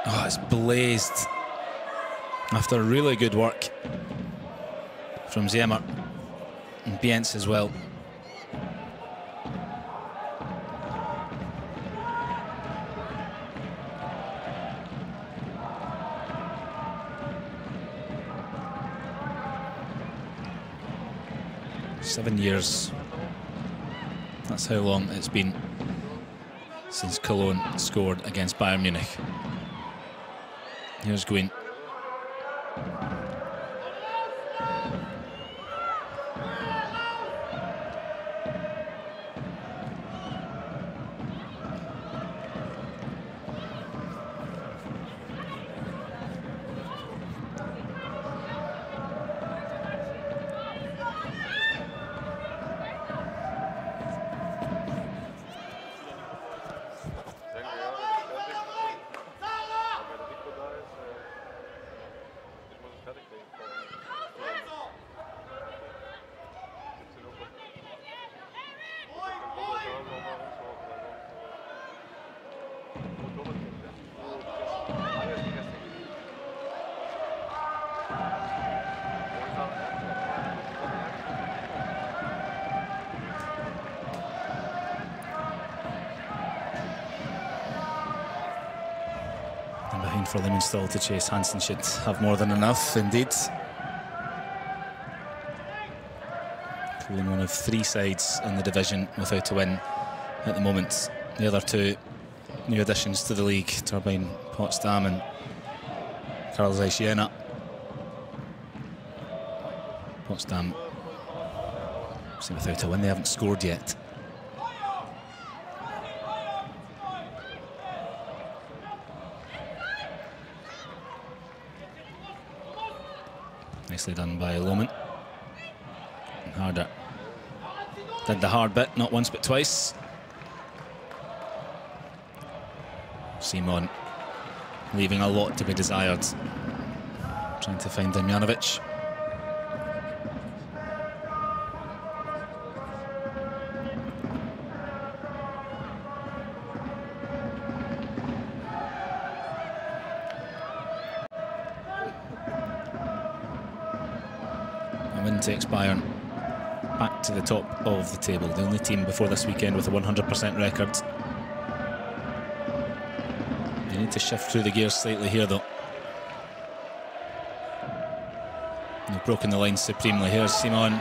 Speaker 1: Oh, it's blazed after really good work from Zemmer and Bientz as well. 7 years. That's how long it's been since Cologne scored against Bayern Munich. Here's Gwyn. For Limenstall to chase. Hansen should have more than enough, indeed. Cologne one of 3 sides in the division without a win at the moment. The other 2 new additions to the league, Turbine Potsdam and Karl Zeiss Jena. Potsdam, without a win, they haven't scored yet. Nicely done by Lohmann. And Harder did the hard bit, not once but twice. Simon leaving a lot to be desired. Trying to find Damjanovic. Takes Bayern back to the top of the table. The only team before this weekend with a 100% record. They need to shift through the gears slightly here, though. They've broken the line supremely. Here's Simon.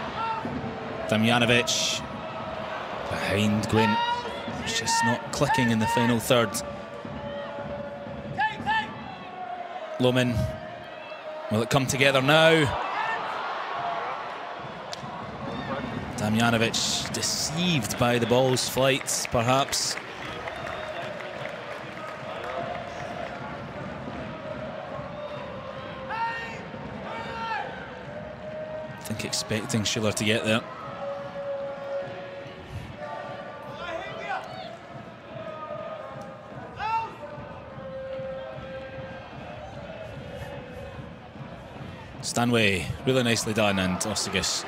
Speaker 1: Damjanovic behind Gwyn. It's just not clicking in the final third. Lohmann. Will it come together now? Damjanovic deceived by the ball's flight, perhaps. I think expecting Schiller to get there. Stanway, really nicely done, and Ostigis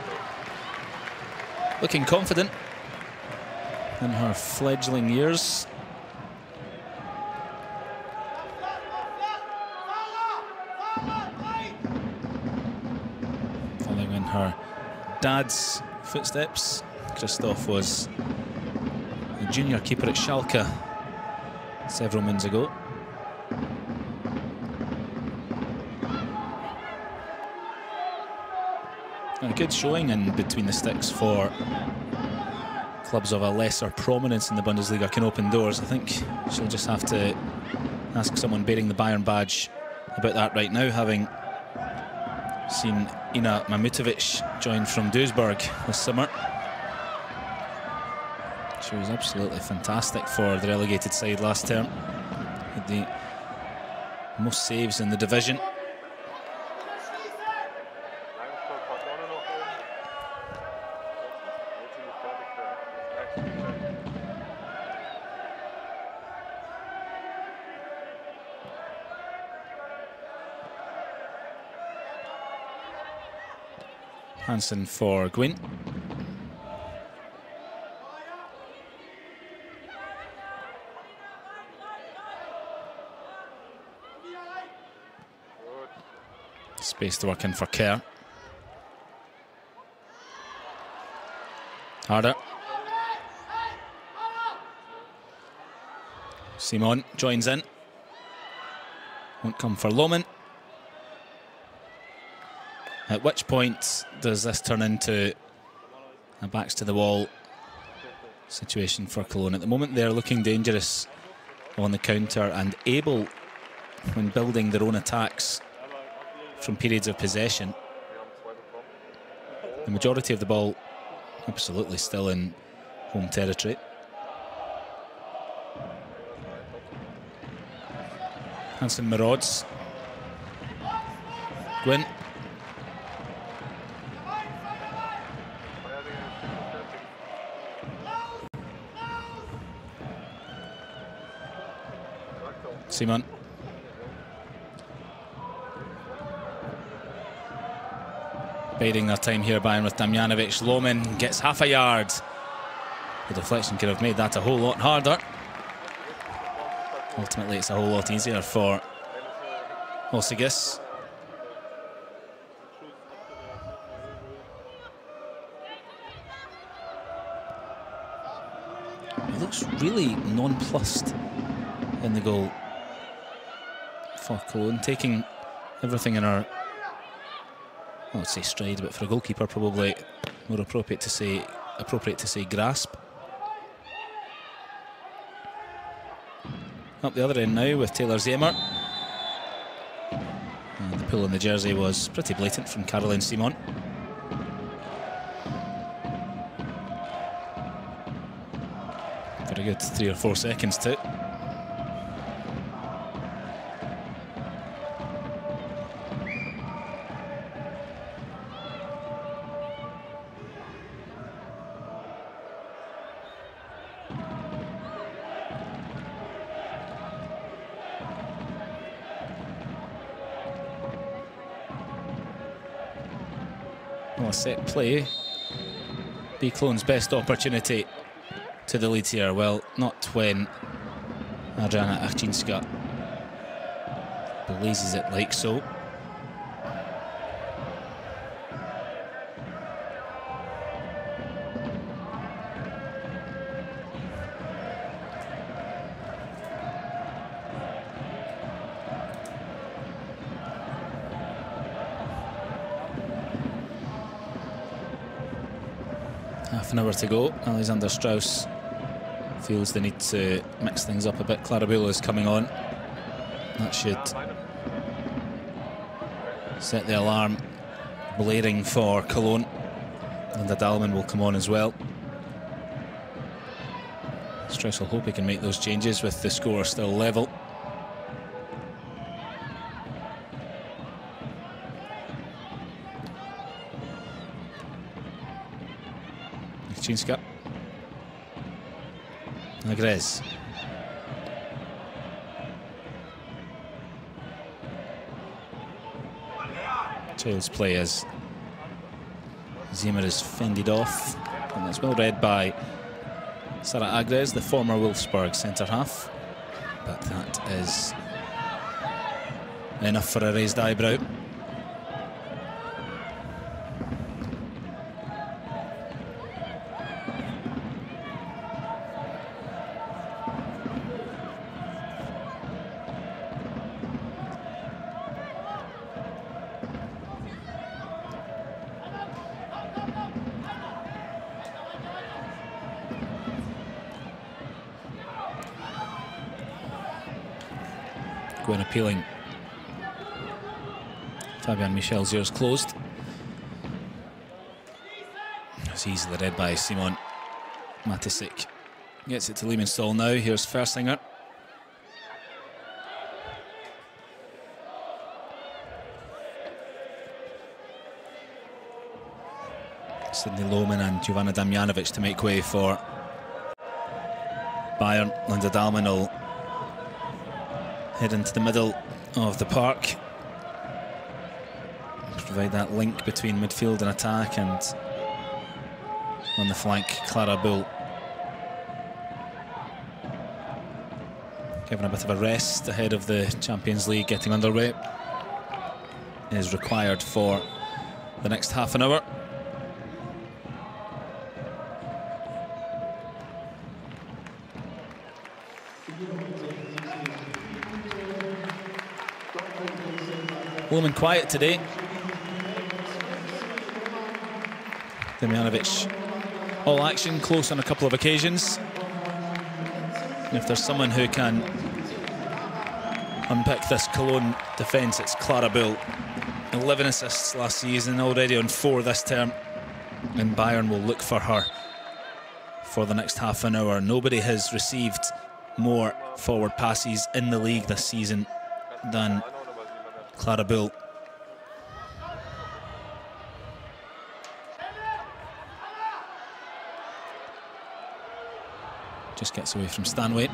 Speaker 1: looking confident in her fledgling years. Following in her dad's footsteps, Christoph was a junior keeper at Schalke several moons ago. A good showing in between the sticks for clubs of a lesser prominence in the Bundesliga can open doors. I think she'll just have to ask someone bearing the Bayern badge about that right now, having seen Ina Mamutovic join from Duisburg this summer. She was absolutely fantastic for the relegated side last term. Had the most saves in the division. Hansen for Gwyn. Space to work in for Kerr. Harder. Simon joins in. Won't come for Lohmann. At which point does this turn into A backs to the wall situation for Cologne. At the moment they're looking dangerous on the counter and able, when building their own attacks from periods of possession. The majority of the ball absolutely still in home territory. Hansen marauds. Gwyn. Simon. Biding their time here, Bayern, with Damjanovic. Loman gets half a yard. The deflection could have made that a whole lot harder. Ultimately, it's a whole lot easier for Osigus. He looks really nonplussed in the goal for Cologne, taking everything in her, I would say stride, but for a goalkeeper probably more appropriate to say grasp. Up the other end now with Taylor Zemer. And the pull on the jersey was pretty blatant from Caroline Simon. Very good 3 or 4 seconds too. A set play, be Cologne's best opportunity to the lead here. Well, not when Adriana Achcinska blazes it like so. Half an hour to go. Alexander Strauss feels the need to mix things up a bit. Clara Bühler is coming on. That should set the alarm blaring for Cologne. And Dalman will come on as well. Strauss will hope he can make those changes with the score still level. Achcinska. Agrez. Child's play as Zemer is fended off, and that's well read by Sarah Agrez, the former Wolfsburg centre-half. But that is enough for a raised eyebrow. Gwyn appealing. Fabian Michel's ears closed. It's easily read by Simon Matisic. Gets it to Liemenstall now. Here's Fersinger. Sydney Lohman and Giovanna Damjanovic to make way for Bayern. Linda Dahlmann will head into the middle of the park, provide that link between midfield and attack, and on the flank, Clara Bühler given a bit of a rest ahead of the Champions League getting underway. Is required for the next half an hour. Woman quiet today. Damjanovic All action, close on a couple of occasions. And if there's someone who can unpick this Cologne defence, it's Clara Bull. 11 assists last season, already on 4 this term. And Bayern will look for her for the next half an hour. Nobody has received more forward passes in the league this season than Clara Bull. Just gets away from Stanway.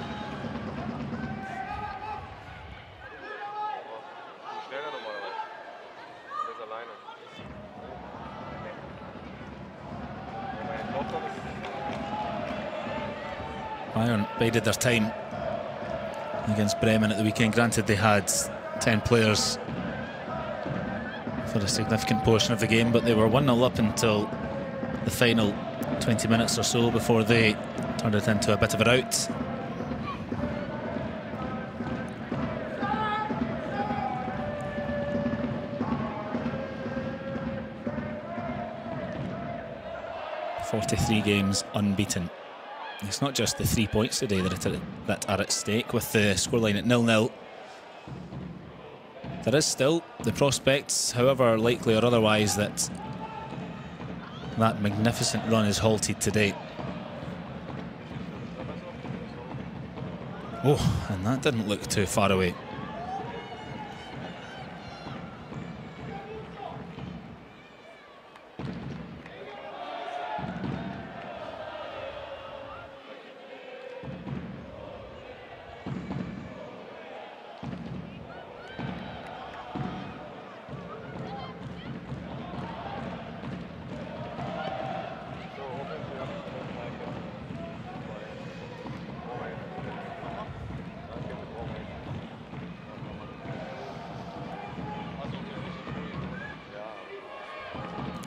Speaker 1: Bayern bided their time against Bremen at the weekend. Granted, they had 10 players for a significant portion of the game, but they were 1-0 up until the final 20 minutes or so before they turned it into a bit of a rout. "43 games unbeaten." It's not just the 3 points today that are at stake with the scoreline at 0-0. There is still the prospects, however likely or otherwise, that magnificent run is halted today. Oh, and that didn't look too far away.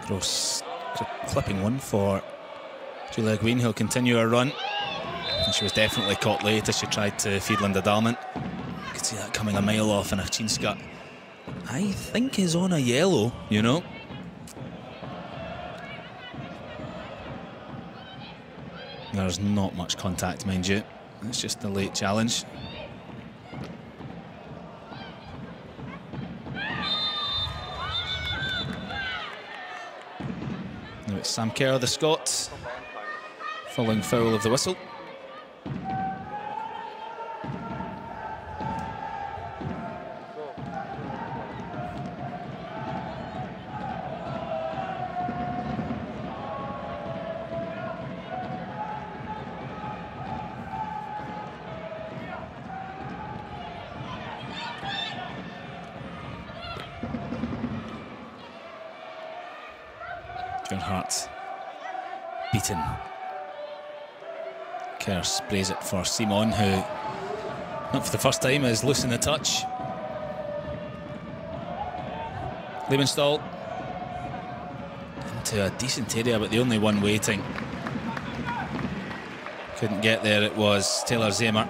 Speaker 1: Gross clipping one for Julia Green, who'll continue her run. And she was definitely caught late as she tried to feed Linda Dahlmann. You could see that coming a mile off, and Avchinska, I think, is on a yellow, you know. There's not much contact, mind you. It's just a late challenge. Now it's Sam Kerr, the Scot, following foul of the whistle. Gerhardt beaten. Kerr sprays it for Simon, who, not for the first time, is loose in the touch. Liebenstahl into a decent area, but the only one waiting couldn't get there. It was Taylor Zemer.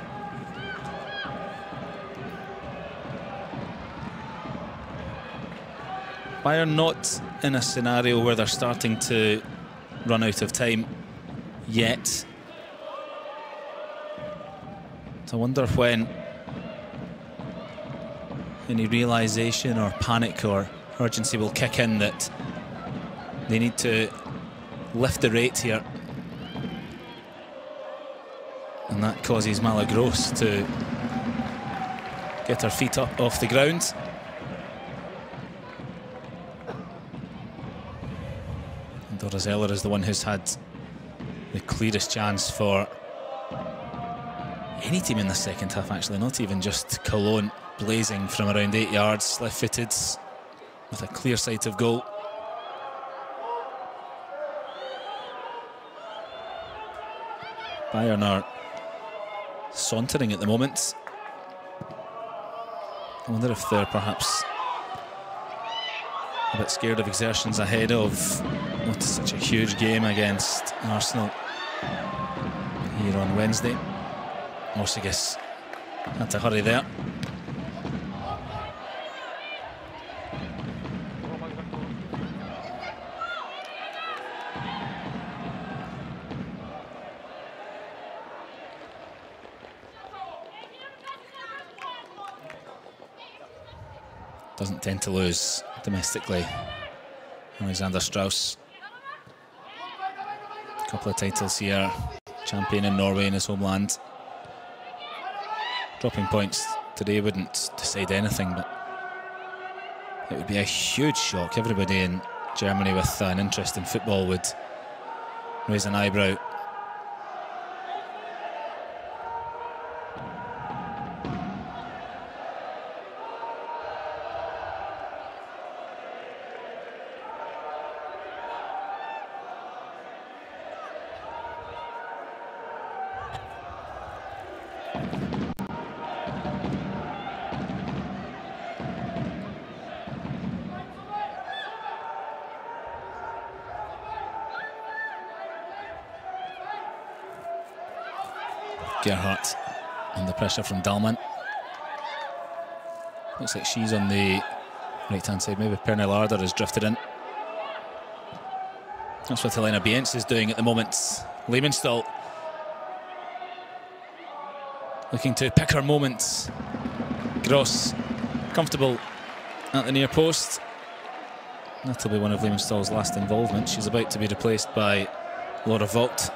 Speaker 1: Bayern not in a scenario where they're starting to run out of time yet. So I wonder when any realisation or panic or urgency will kick in that they need to lift the rate here. And that causes Malagros to get her feet up off the ground. Dora Zeller is the one who's had the clearest chance for any team in the second half, actually, not even just Cologne, blazing from around 8 yards, left-footed, with a clear sight of goal. Bayern are sauntering at the moment. I wonder if they're perhaps a bit scared of exertions ahead of what is such a huge game against Arsenal here on Wednesday. Morsigas had to hurry there. Doesn't tend to lose domestically. Alexander Strauss. A couple of titles here. Champion in Norway in his homeland. Dropping points today wouldn't decide anything, but it would be a huge shock. Everybody in Germany with an interest in football would raise an eyebrow. Gerhardt under pressure from Dahlmann. Looks like she's on the right-hand side. Maybe Pernille Arder has drifted in. That's what Helena Bientz is doing at the moment. Lehmanstall looking to pick her moments. Gross comfortable at the near post. That'll be one of Lehmanstall's last involvements. She's about to be replaced by Laura Vogt.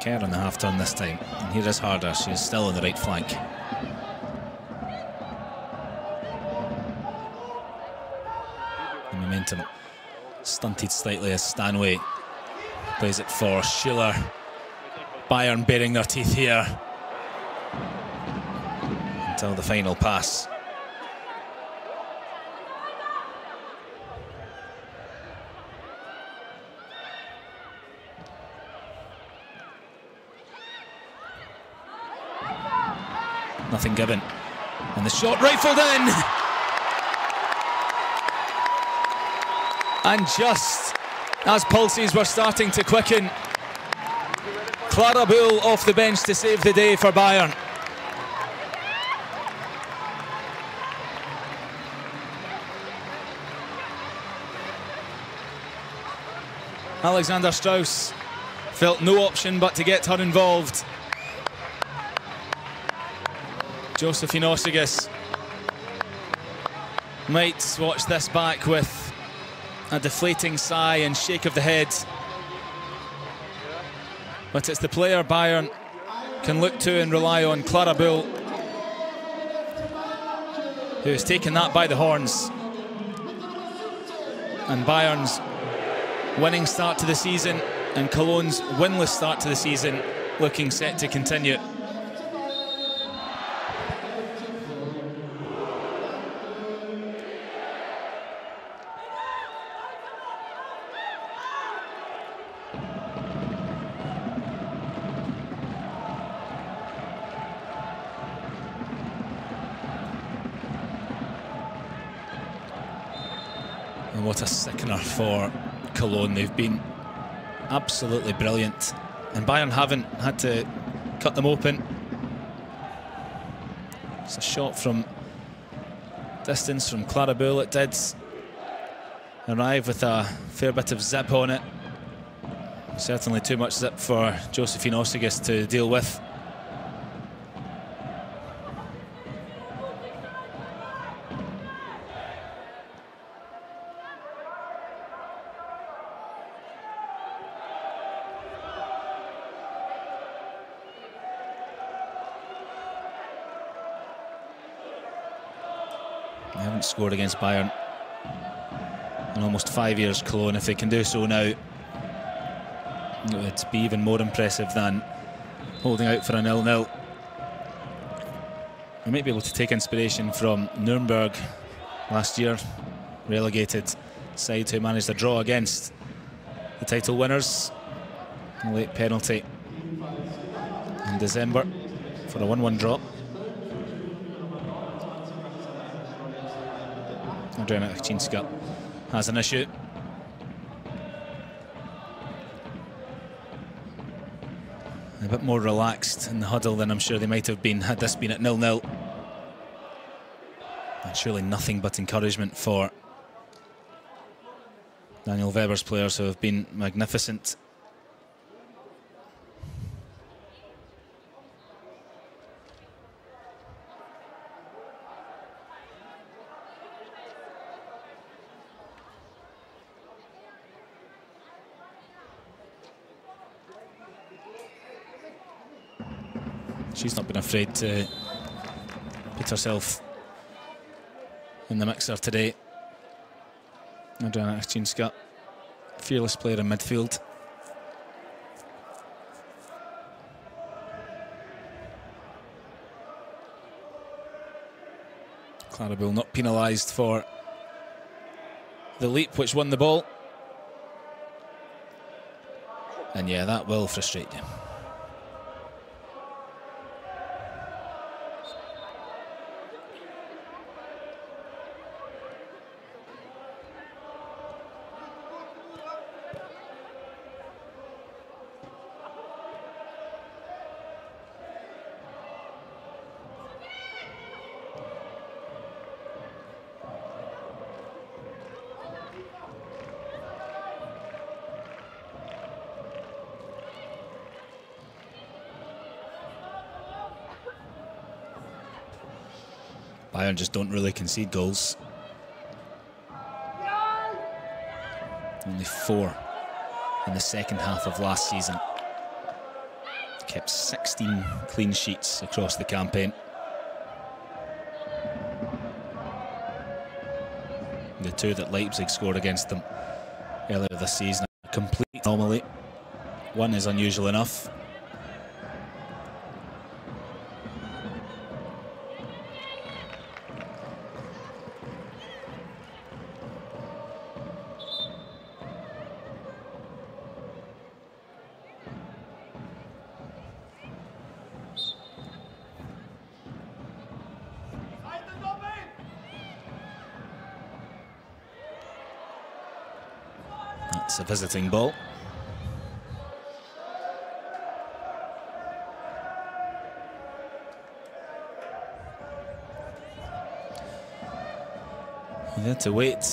Speaker 1: Kerr on the half turn this time, and here is Harder. She is still on the right flank. The momentum stunted slightly as Stanway plays it for Schiller. Bayern baring their teeth here until the final pass. Nothing given. And the shot rifled in. And just as pulses were starting to quicken, Clara Buhl off the bench to save the day for Bayern. Alexander Strauss felt no option but to get her involved. Josephine Osigus might watch this back with a deflating sigh and shake of the head. But it's the player Bayern can look to and rely on, Clara Buhl, who has taken that by the horns. And Bayern's winning start to the season and Cologne's winless start to the season looking set to continue. And what a sickener for Cologne. They've been absolutely brilliant, and Bayern haven't had to cut them open. It's a shot from distance from Clara Buhl. It did arrive with a fair bit of zip on it. Certainly too much zip for Josephine Osigus to deal with. They haven't scored against Bayern in almost 5 years, Cologne. If they can do so now, it would be even more impressive than holding out for a 0-0. We might be able to take inspiration from Nuremberg last year, relegated side who managed a draw against the title winners. A late penalty in December for a 1-1 draw. Adriana Kaczynska has an issue. A bit more relaxed in the huddle than I'm sure they might have been had this been at 0-0. And surely nothing but encouragement for Daniel Weber's players, who have been magnificent. She's not been afraid to put herself in the mixer today. Adriana Achcinska, fearless player in midfield. Clarabel not penalised for the leap which won the ball. And yeah, that will frustrate you. Bayern just don't really concede goals. Only 4 in the second half of last season. Kept 16 clean sheets across the campaign. The 2 that Leipzig scored against them earlier this season, a complete anomaly. 1 is unusual enough. It's a visiting ball. You had to wait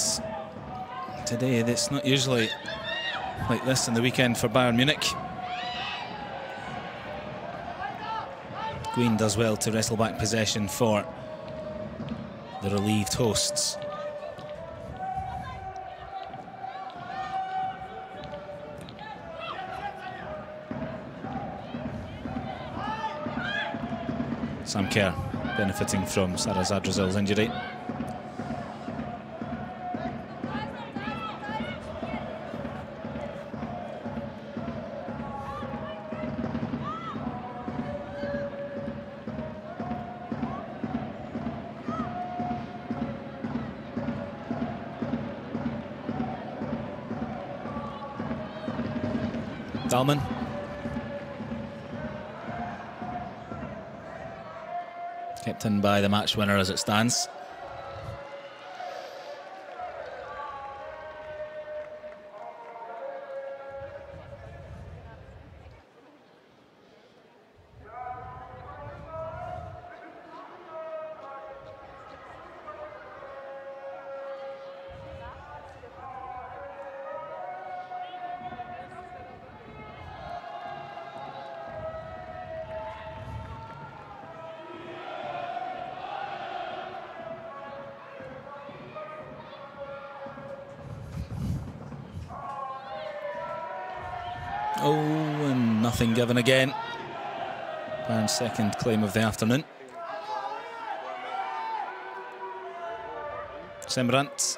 Speaker 1: today. It's not usually like this in the weekend for Bayern Munich. Green does well to wrestle back possession for the relieved hosts. Sam Kerr benefiting from Sarah Zadrazil's injury. Dalman. Kept in by the match winner as it stands. Oh, and nothing given again. Bayern's second claim of the afternoon. Sembrant.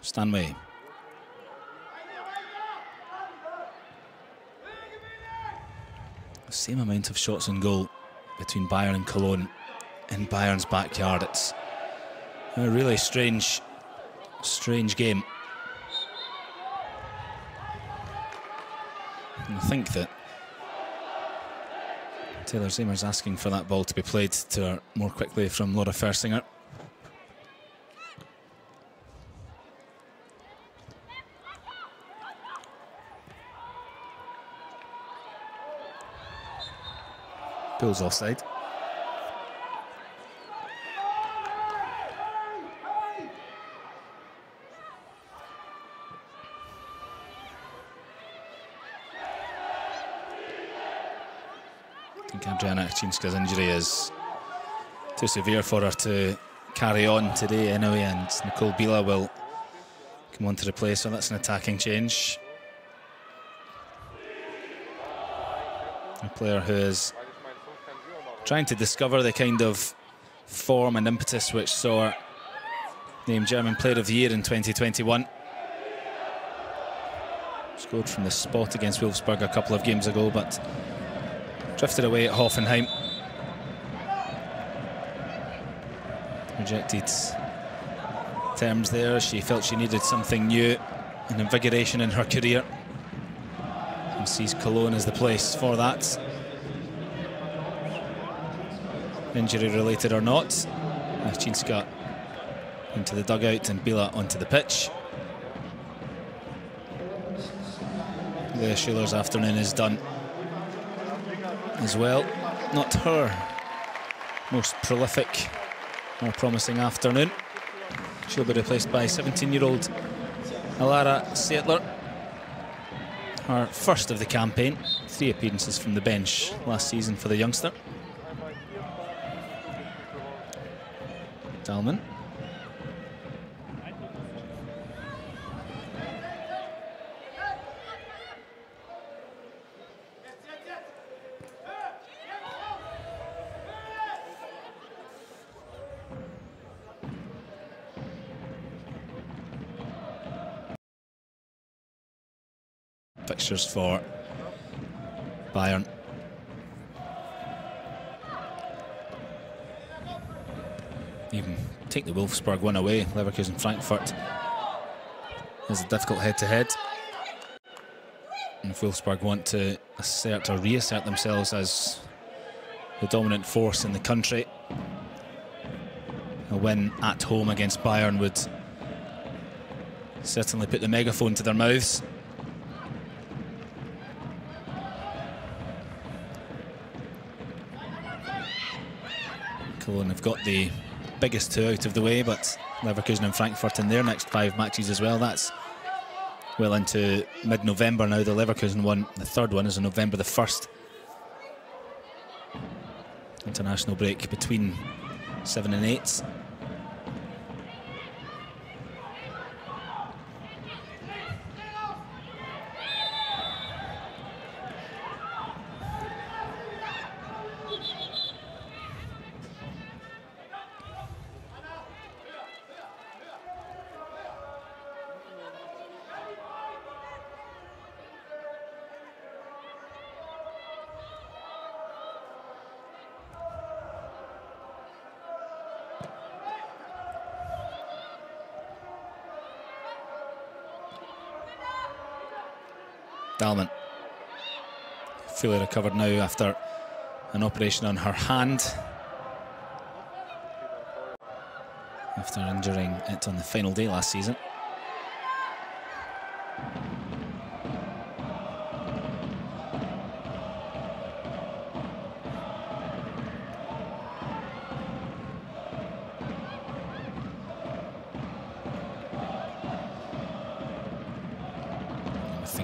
Speaker 1: Stanway. The same amount of shots on goal between Bayern and Cologne in Bayern's backyard. It's a really strange game. I think that Taylor Zemer's asking for that ball to be played to her more quickly from Laura Fersinger. Pulls offside. I think Adriana Achinska's injury is too severe for her to carry on today anyway, and Nicole Bila will come on to replace her. That's an attacking change. A player who is trying to discover the kind of form and impetus which saw her named German Player of the Year in 2021. Scored from the spot against Wolfsburg a couple of games ago, but drifted away at Hoffenheim. Rejected terms there. She felt she needed something new and invigoration in her career, and sees Cologne as the place for that. Injury related or not. Achinska into the dugout and Bila onto the pitch. The Schuller's afternoon is done as well. Not her most prolific or promising afternoon. She'll be replaced by 17-year-old Alara Settler. Her first of the campaign. 3 appearances from the bench last season for the youngster. Dahlmann. Fixtures for Bayern. Even take the Wolfsburg one away. Leverkusen Frankfurt is a difficult head-to-head. And if Wolfsburg want to assert or reassert themselves as the dominant force in the country, a win at home against Bayern would certainly put the megaphone to their mouths. Cologne have got the biggest 2 out of the way, but Leverkusen and Frankfurt in their next 5 matches as well. That's well into mid-November now. The Leverkusen one, the third one, is on November the 1st. International break between 7 and 8. Dahlmann, fully recovered now after an operation on her hand, after injuring it on the final day last season.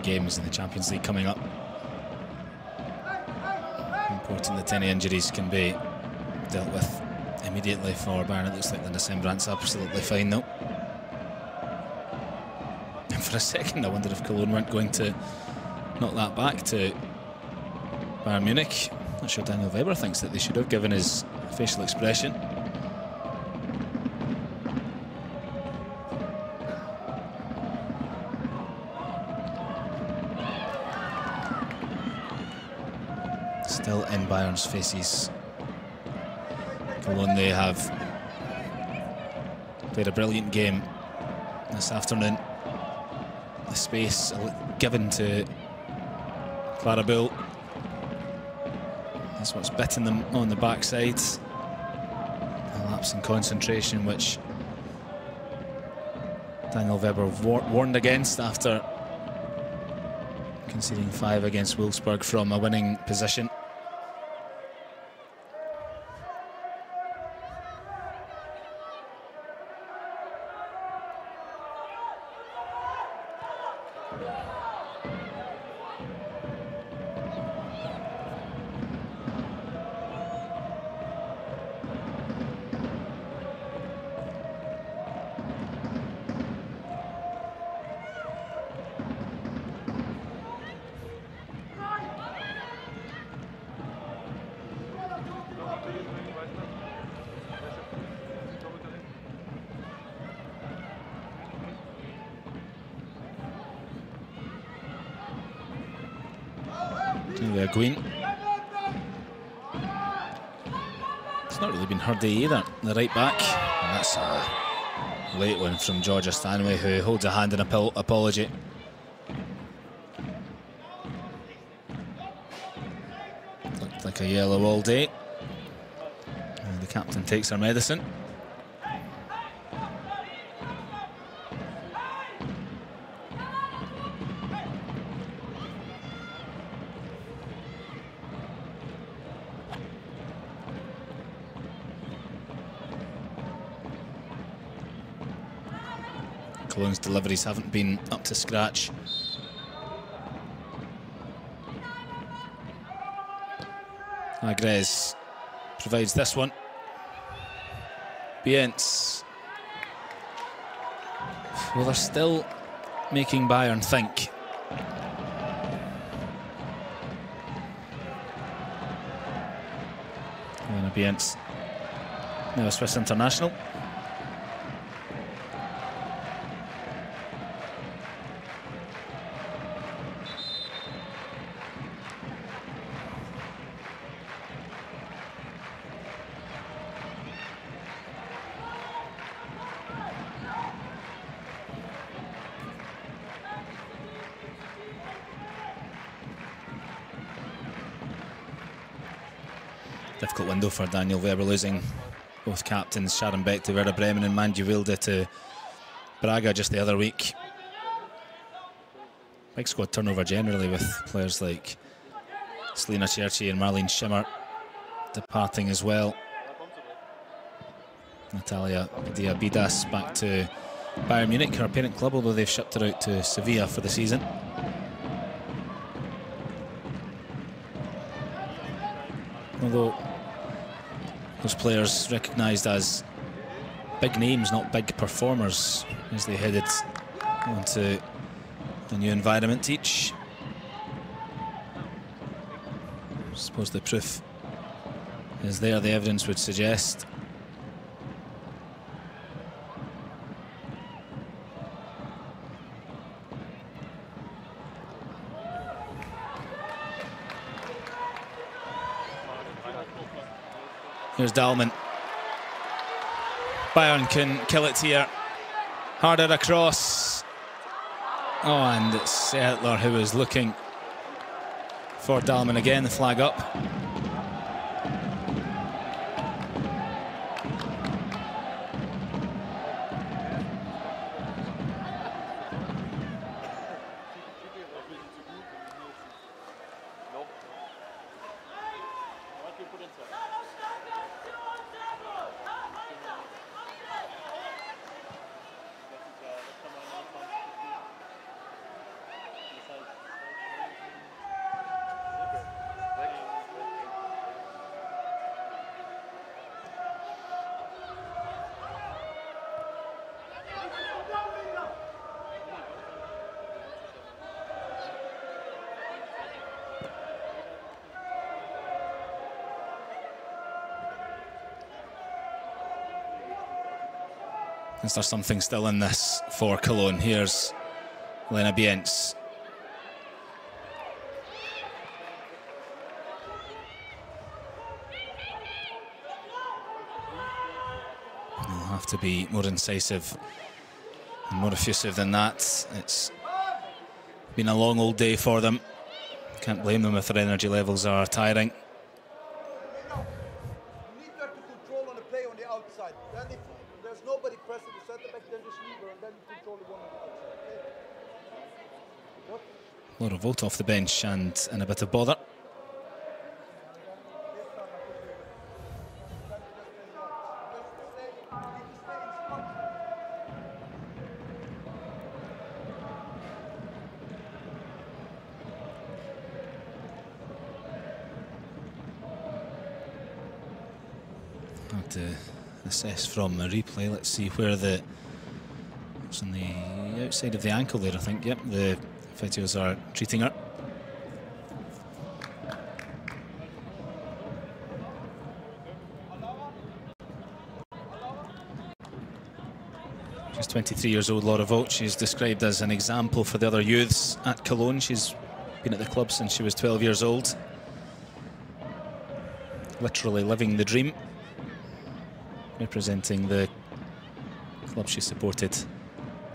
Speaker 1: Games in the Champions League coming up, important that any injuries can be dealt with immediately for Bayern. It looks like the Decembrant's absolutely fine though. And for a second I wondered if Cologne weren't going to knock that back to Bayern Munich. Not sure Daniel Weber thinks that they should have, given his facial expression. Still in Bayern's faces. Cologne, they have played a brilliant game this afternoon. The space given to Clara Bull, that's what's bitten them on the backside. A lapse in concentration, which Daniel Weber warned against after conceding 5 against Wolfsburg from a winning position. There Gwyn. It's not really been her day either, the right back. And that's a late one from Georgia Stanway, who holds a hand in apology. Looked like a yellow all day. And the captain takes her medicine. Cologne deliveries haven't been up to scratch. Agres provides this one. Bientz. Well, they're still making Bayern think. And Bientz, now a Swiss international. Difficult window for Daniel Weber, losing both captains, Sharon Beck to Werder Bremen and Manju Wilde to Braga just the other week. Big squad turnover generally, with players like Selina Cherchi and Marlene Schimmer departing as well. Natalia Diabidas back to Bayern Munich, her parent club, although they've shipped her out to Sevilla for the season. Although those players recognised as big names, not big performers, as they headed onto a new environment each. I suppose the proof is there, the evidence would suggest. Here's Dahlmann. Bayern can kill it here. Harder across. Oh, and it's Settler who is looking for Dahlmann again, the flag up. Is there something still in this for Cologne? Here's Lena Bientz. They'll have to be more incisive and more effusive than that. It's been a long old day for them. Can't blame them if their energy levels are tiring. Laura Vogt off the bench and in a bit of bother. to assess from a replay. Let's see where it's on the outside of the ankle there, I think. Yep, the physios are treating her. She's 23 years old, Laura Vogt. She's described as an example for the other youths at Cologne. She's been at the club since she was 12 years old. Literally living the dream. Representing the club she supported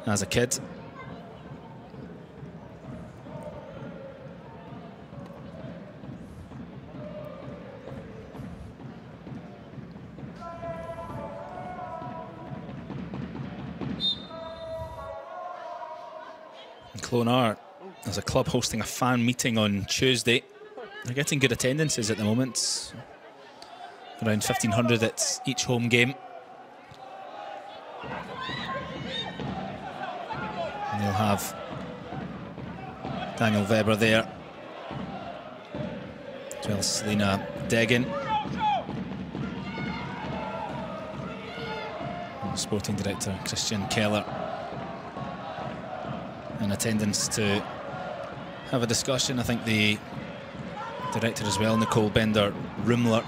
Speaker 1: as a kid. Cologne are, as a club, hosting a fan meeting on Tuesday. They're getting good attendances at the moment. Around 1,500 at each home game. And they'll have Daniel Weber there, as well as Selena Deggen. And sporting director Christian Keller in attendance to have a discussion. I think the director as well, Nicole Bender-Rumler,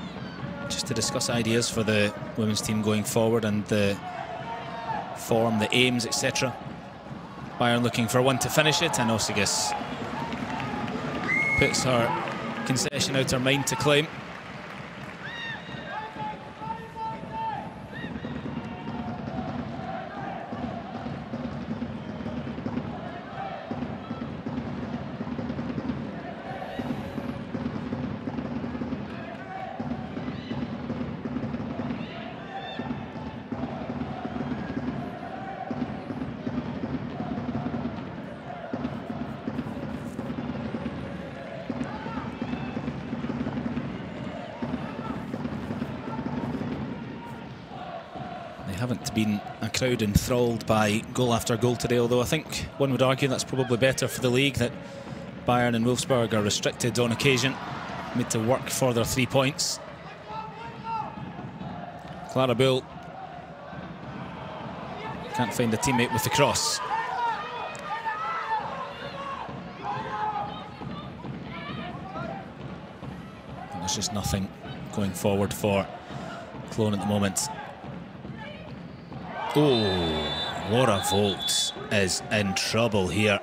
Speaker 1: just to discuss ideas for the women's team going forward and the form, the aims, etc. Bayern looking for one to finish it, and Osigus puts her concession out her mind to claim. Haven't been a crowd enthralled by goal after goal today, although I think one would argue that's probably better for the league, that Bayern and Wolfsburg are restricted on occasion, made to work for their 3 points. Clara Bull can't find a teammate with the cross. And there's just nothing going forward for Cologne at the moment. Oh, Laura Vogt is in trouble here.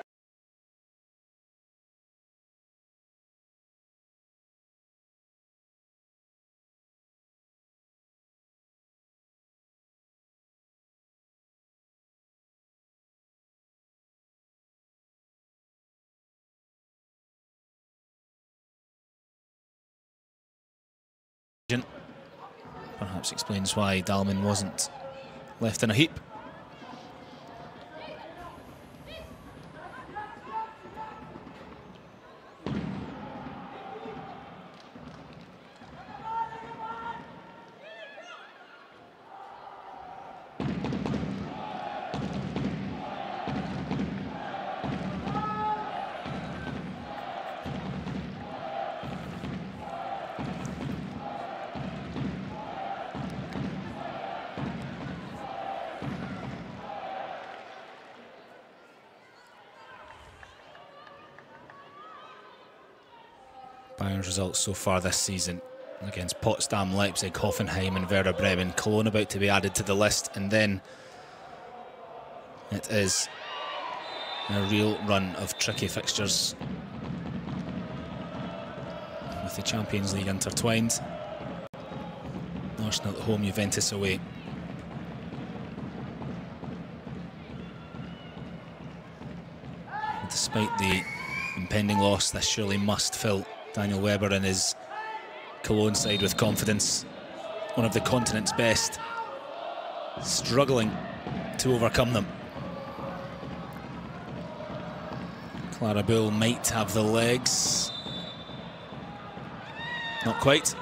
Speaker 1: Perhaps explains why Dahlmann wasn't left in a heap. Bayern's results so far this season against Potsdam, Leipzig, Hoffenheim and Werder Bremen. Cologne about to be added to the list, and then it is a real run of tricky fixtures with the Champions League intertwined. Arsenal at home, Juventus away. And despite the impending loss, this surely must fill Daniel Weber and his Cologne side with confidence. One of the continent's best, struggling to overcome them. Clara Bull might have the legs. Not quite.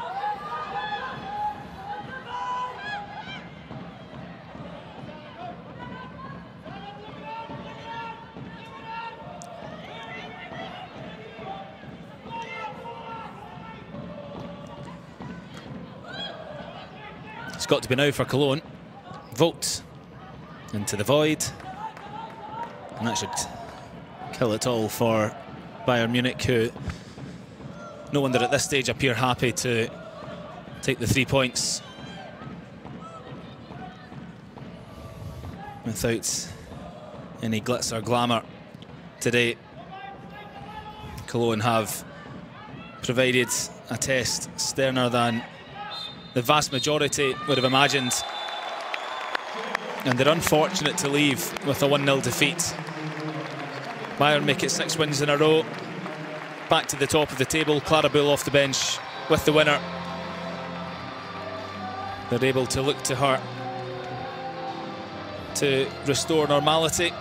Speaker 1: It's got to be now for Cologne. Vogt into the void. And that should kill it all for Bayern Munich, who, no wonder at this stage, appear happy to take the 3 points without any glitz or glamour today. Cologne have provided a test sterner than the vast majority would have imagined, and they're unfortunate to leave with a 1-0 defeat. Bayern make it 6 wins in a row, back to the top of the table. Clara Bull off the bench with the winner. They're able to look to her to restore normality.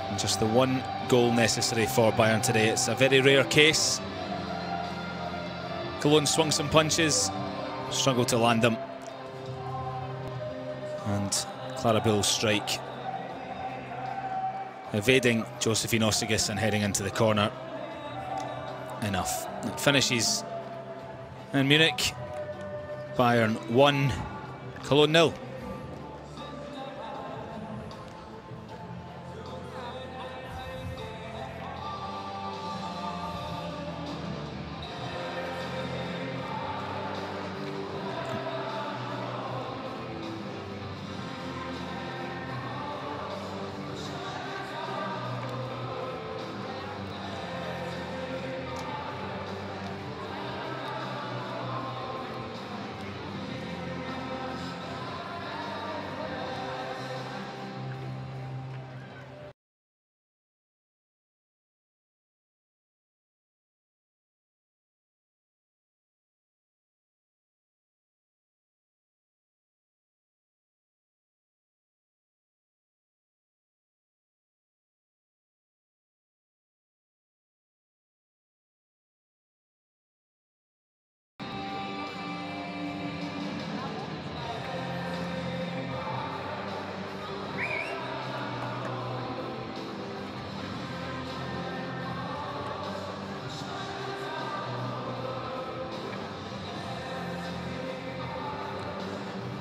Speaker 1: And just the 1 goal necessary for Bayern today. It's a very rare case. Cologne swung some punches, struggled to land them. And Clara Bull's strike, evading Josephine Ossigus and heading into the corner. Enough. It finishes in Munich. Bayern 1, Cologne 0.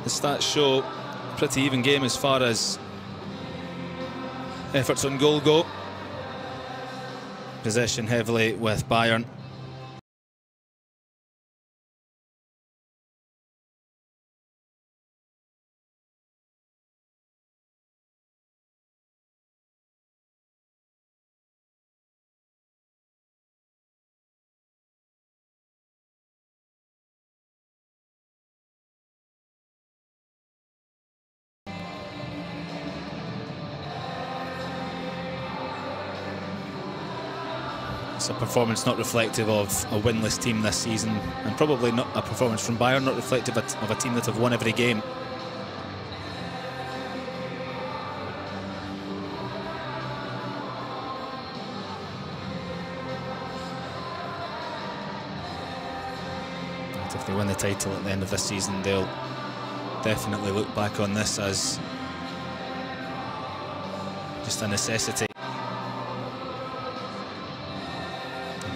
Speaker 1: The stats show a pretty even game as far as efforts on goal go. Possession heavily with Bayern. It's a performance not reflective of a winless team this season, and probably not a performance from Bayern not reflective of a team that have won every game. And if they win the title at the end of this season, they'll definitely look back on this as just a necessity.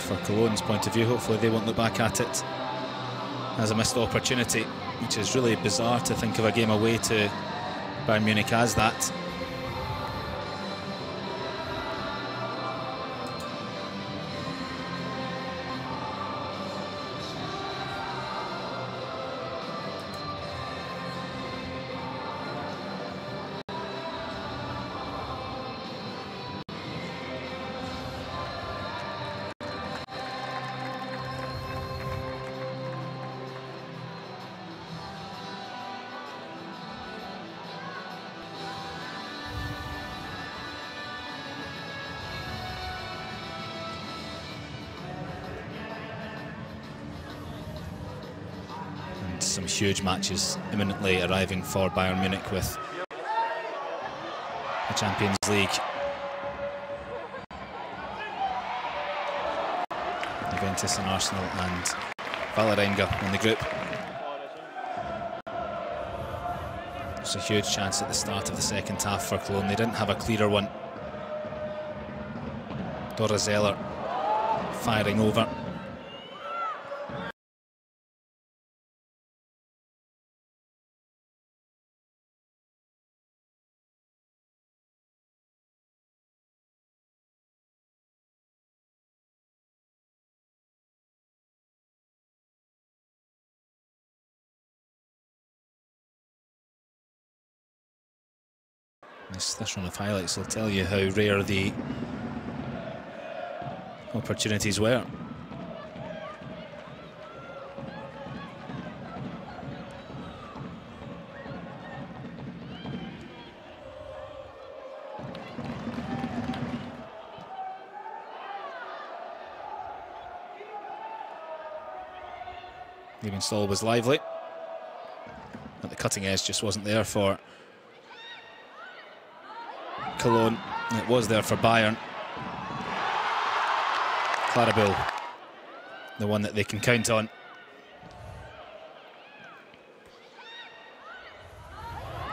Speaker 1: For Cologne's point of view, hopefully they won't look back at it as a missed opportunity, which is really bizarre to think of a game away to Bayern Munich as that. Some huge matches imminently arriving for Bayern Munich with the Champions League. Juventus and Arsenal and Vålerenga in the group. There's a huge chance at the start of the second half for Cologne. They didn't have a clearer one. Dora Zeller firing over. This run of highlights will tell you how rare the opportunities were. The install was lively, but the cutting edge just wasn't there for Cologne. It was there for Bayern. Clarabel, the one that they can count on.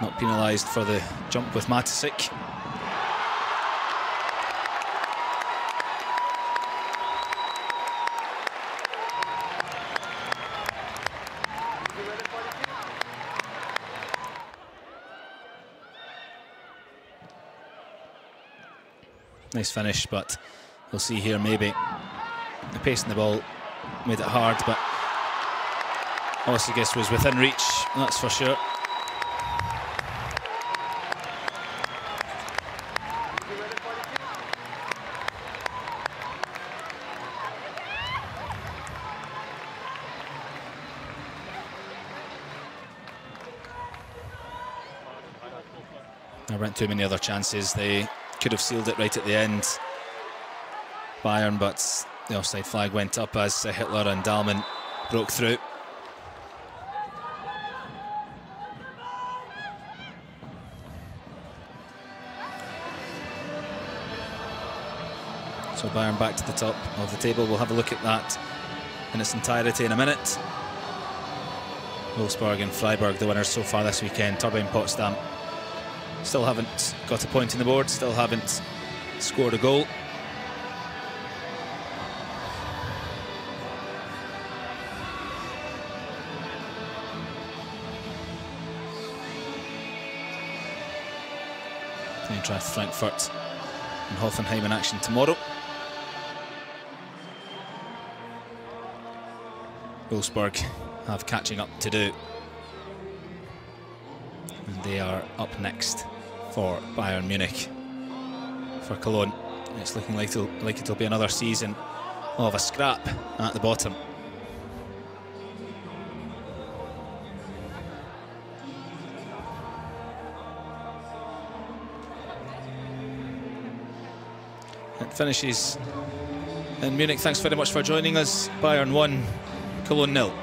Speaker 1: Not penalised for the jump with Matisic. Nice finish, but we'll see here maybe the pace in the ball made it hard, but Ossigis was within reach, that's for sure. There weren't too many other chances. They could have sealed it right at the end, Bayern, but the offside flag went up as Hitler and Dahlmann broke through. So Bayern back to the top of the table. We'll have a look at that in its entirety in a minute. Wolfsburg and Freiburg, the winners so far this weekend. Turbine Potsdam still haven't got a point on the board, still haven't scored a goal. Eintracht Frankfurt and Hoffenheim in action tomorrow. Wolfsburg have catching up to do. And they are up next for Bayern Munich. For Cologne, it's looking like it'll be another season of a scrap at the bottom. It finishes in Munich. Thanks very much for joining us. Bayern 1, Cologne 0.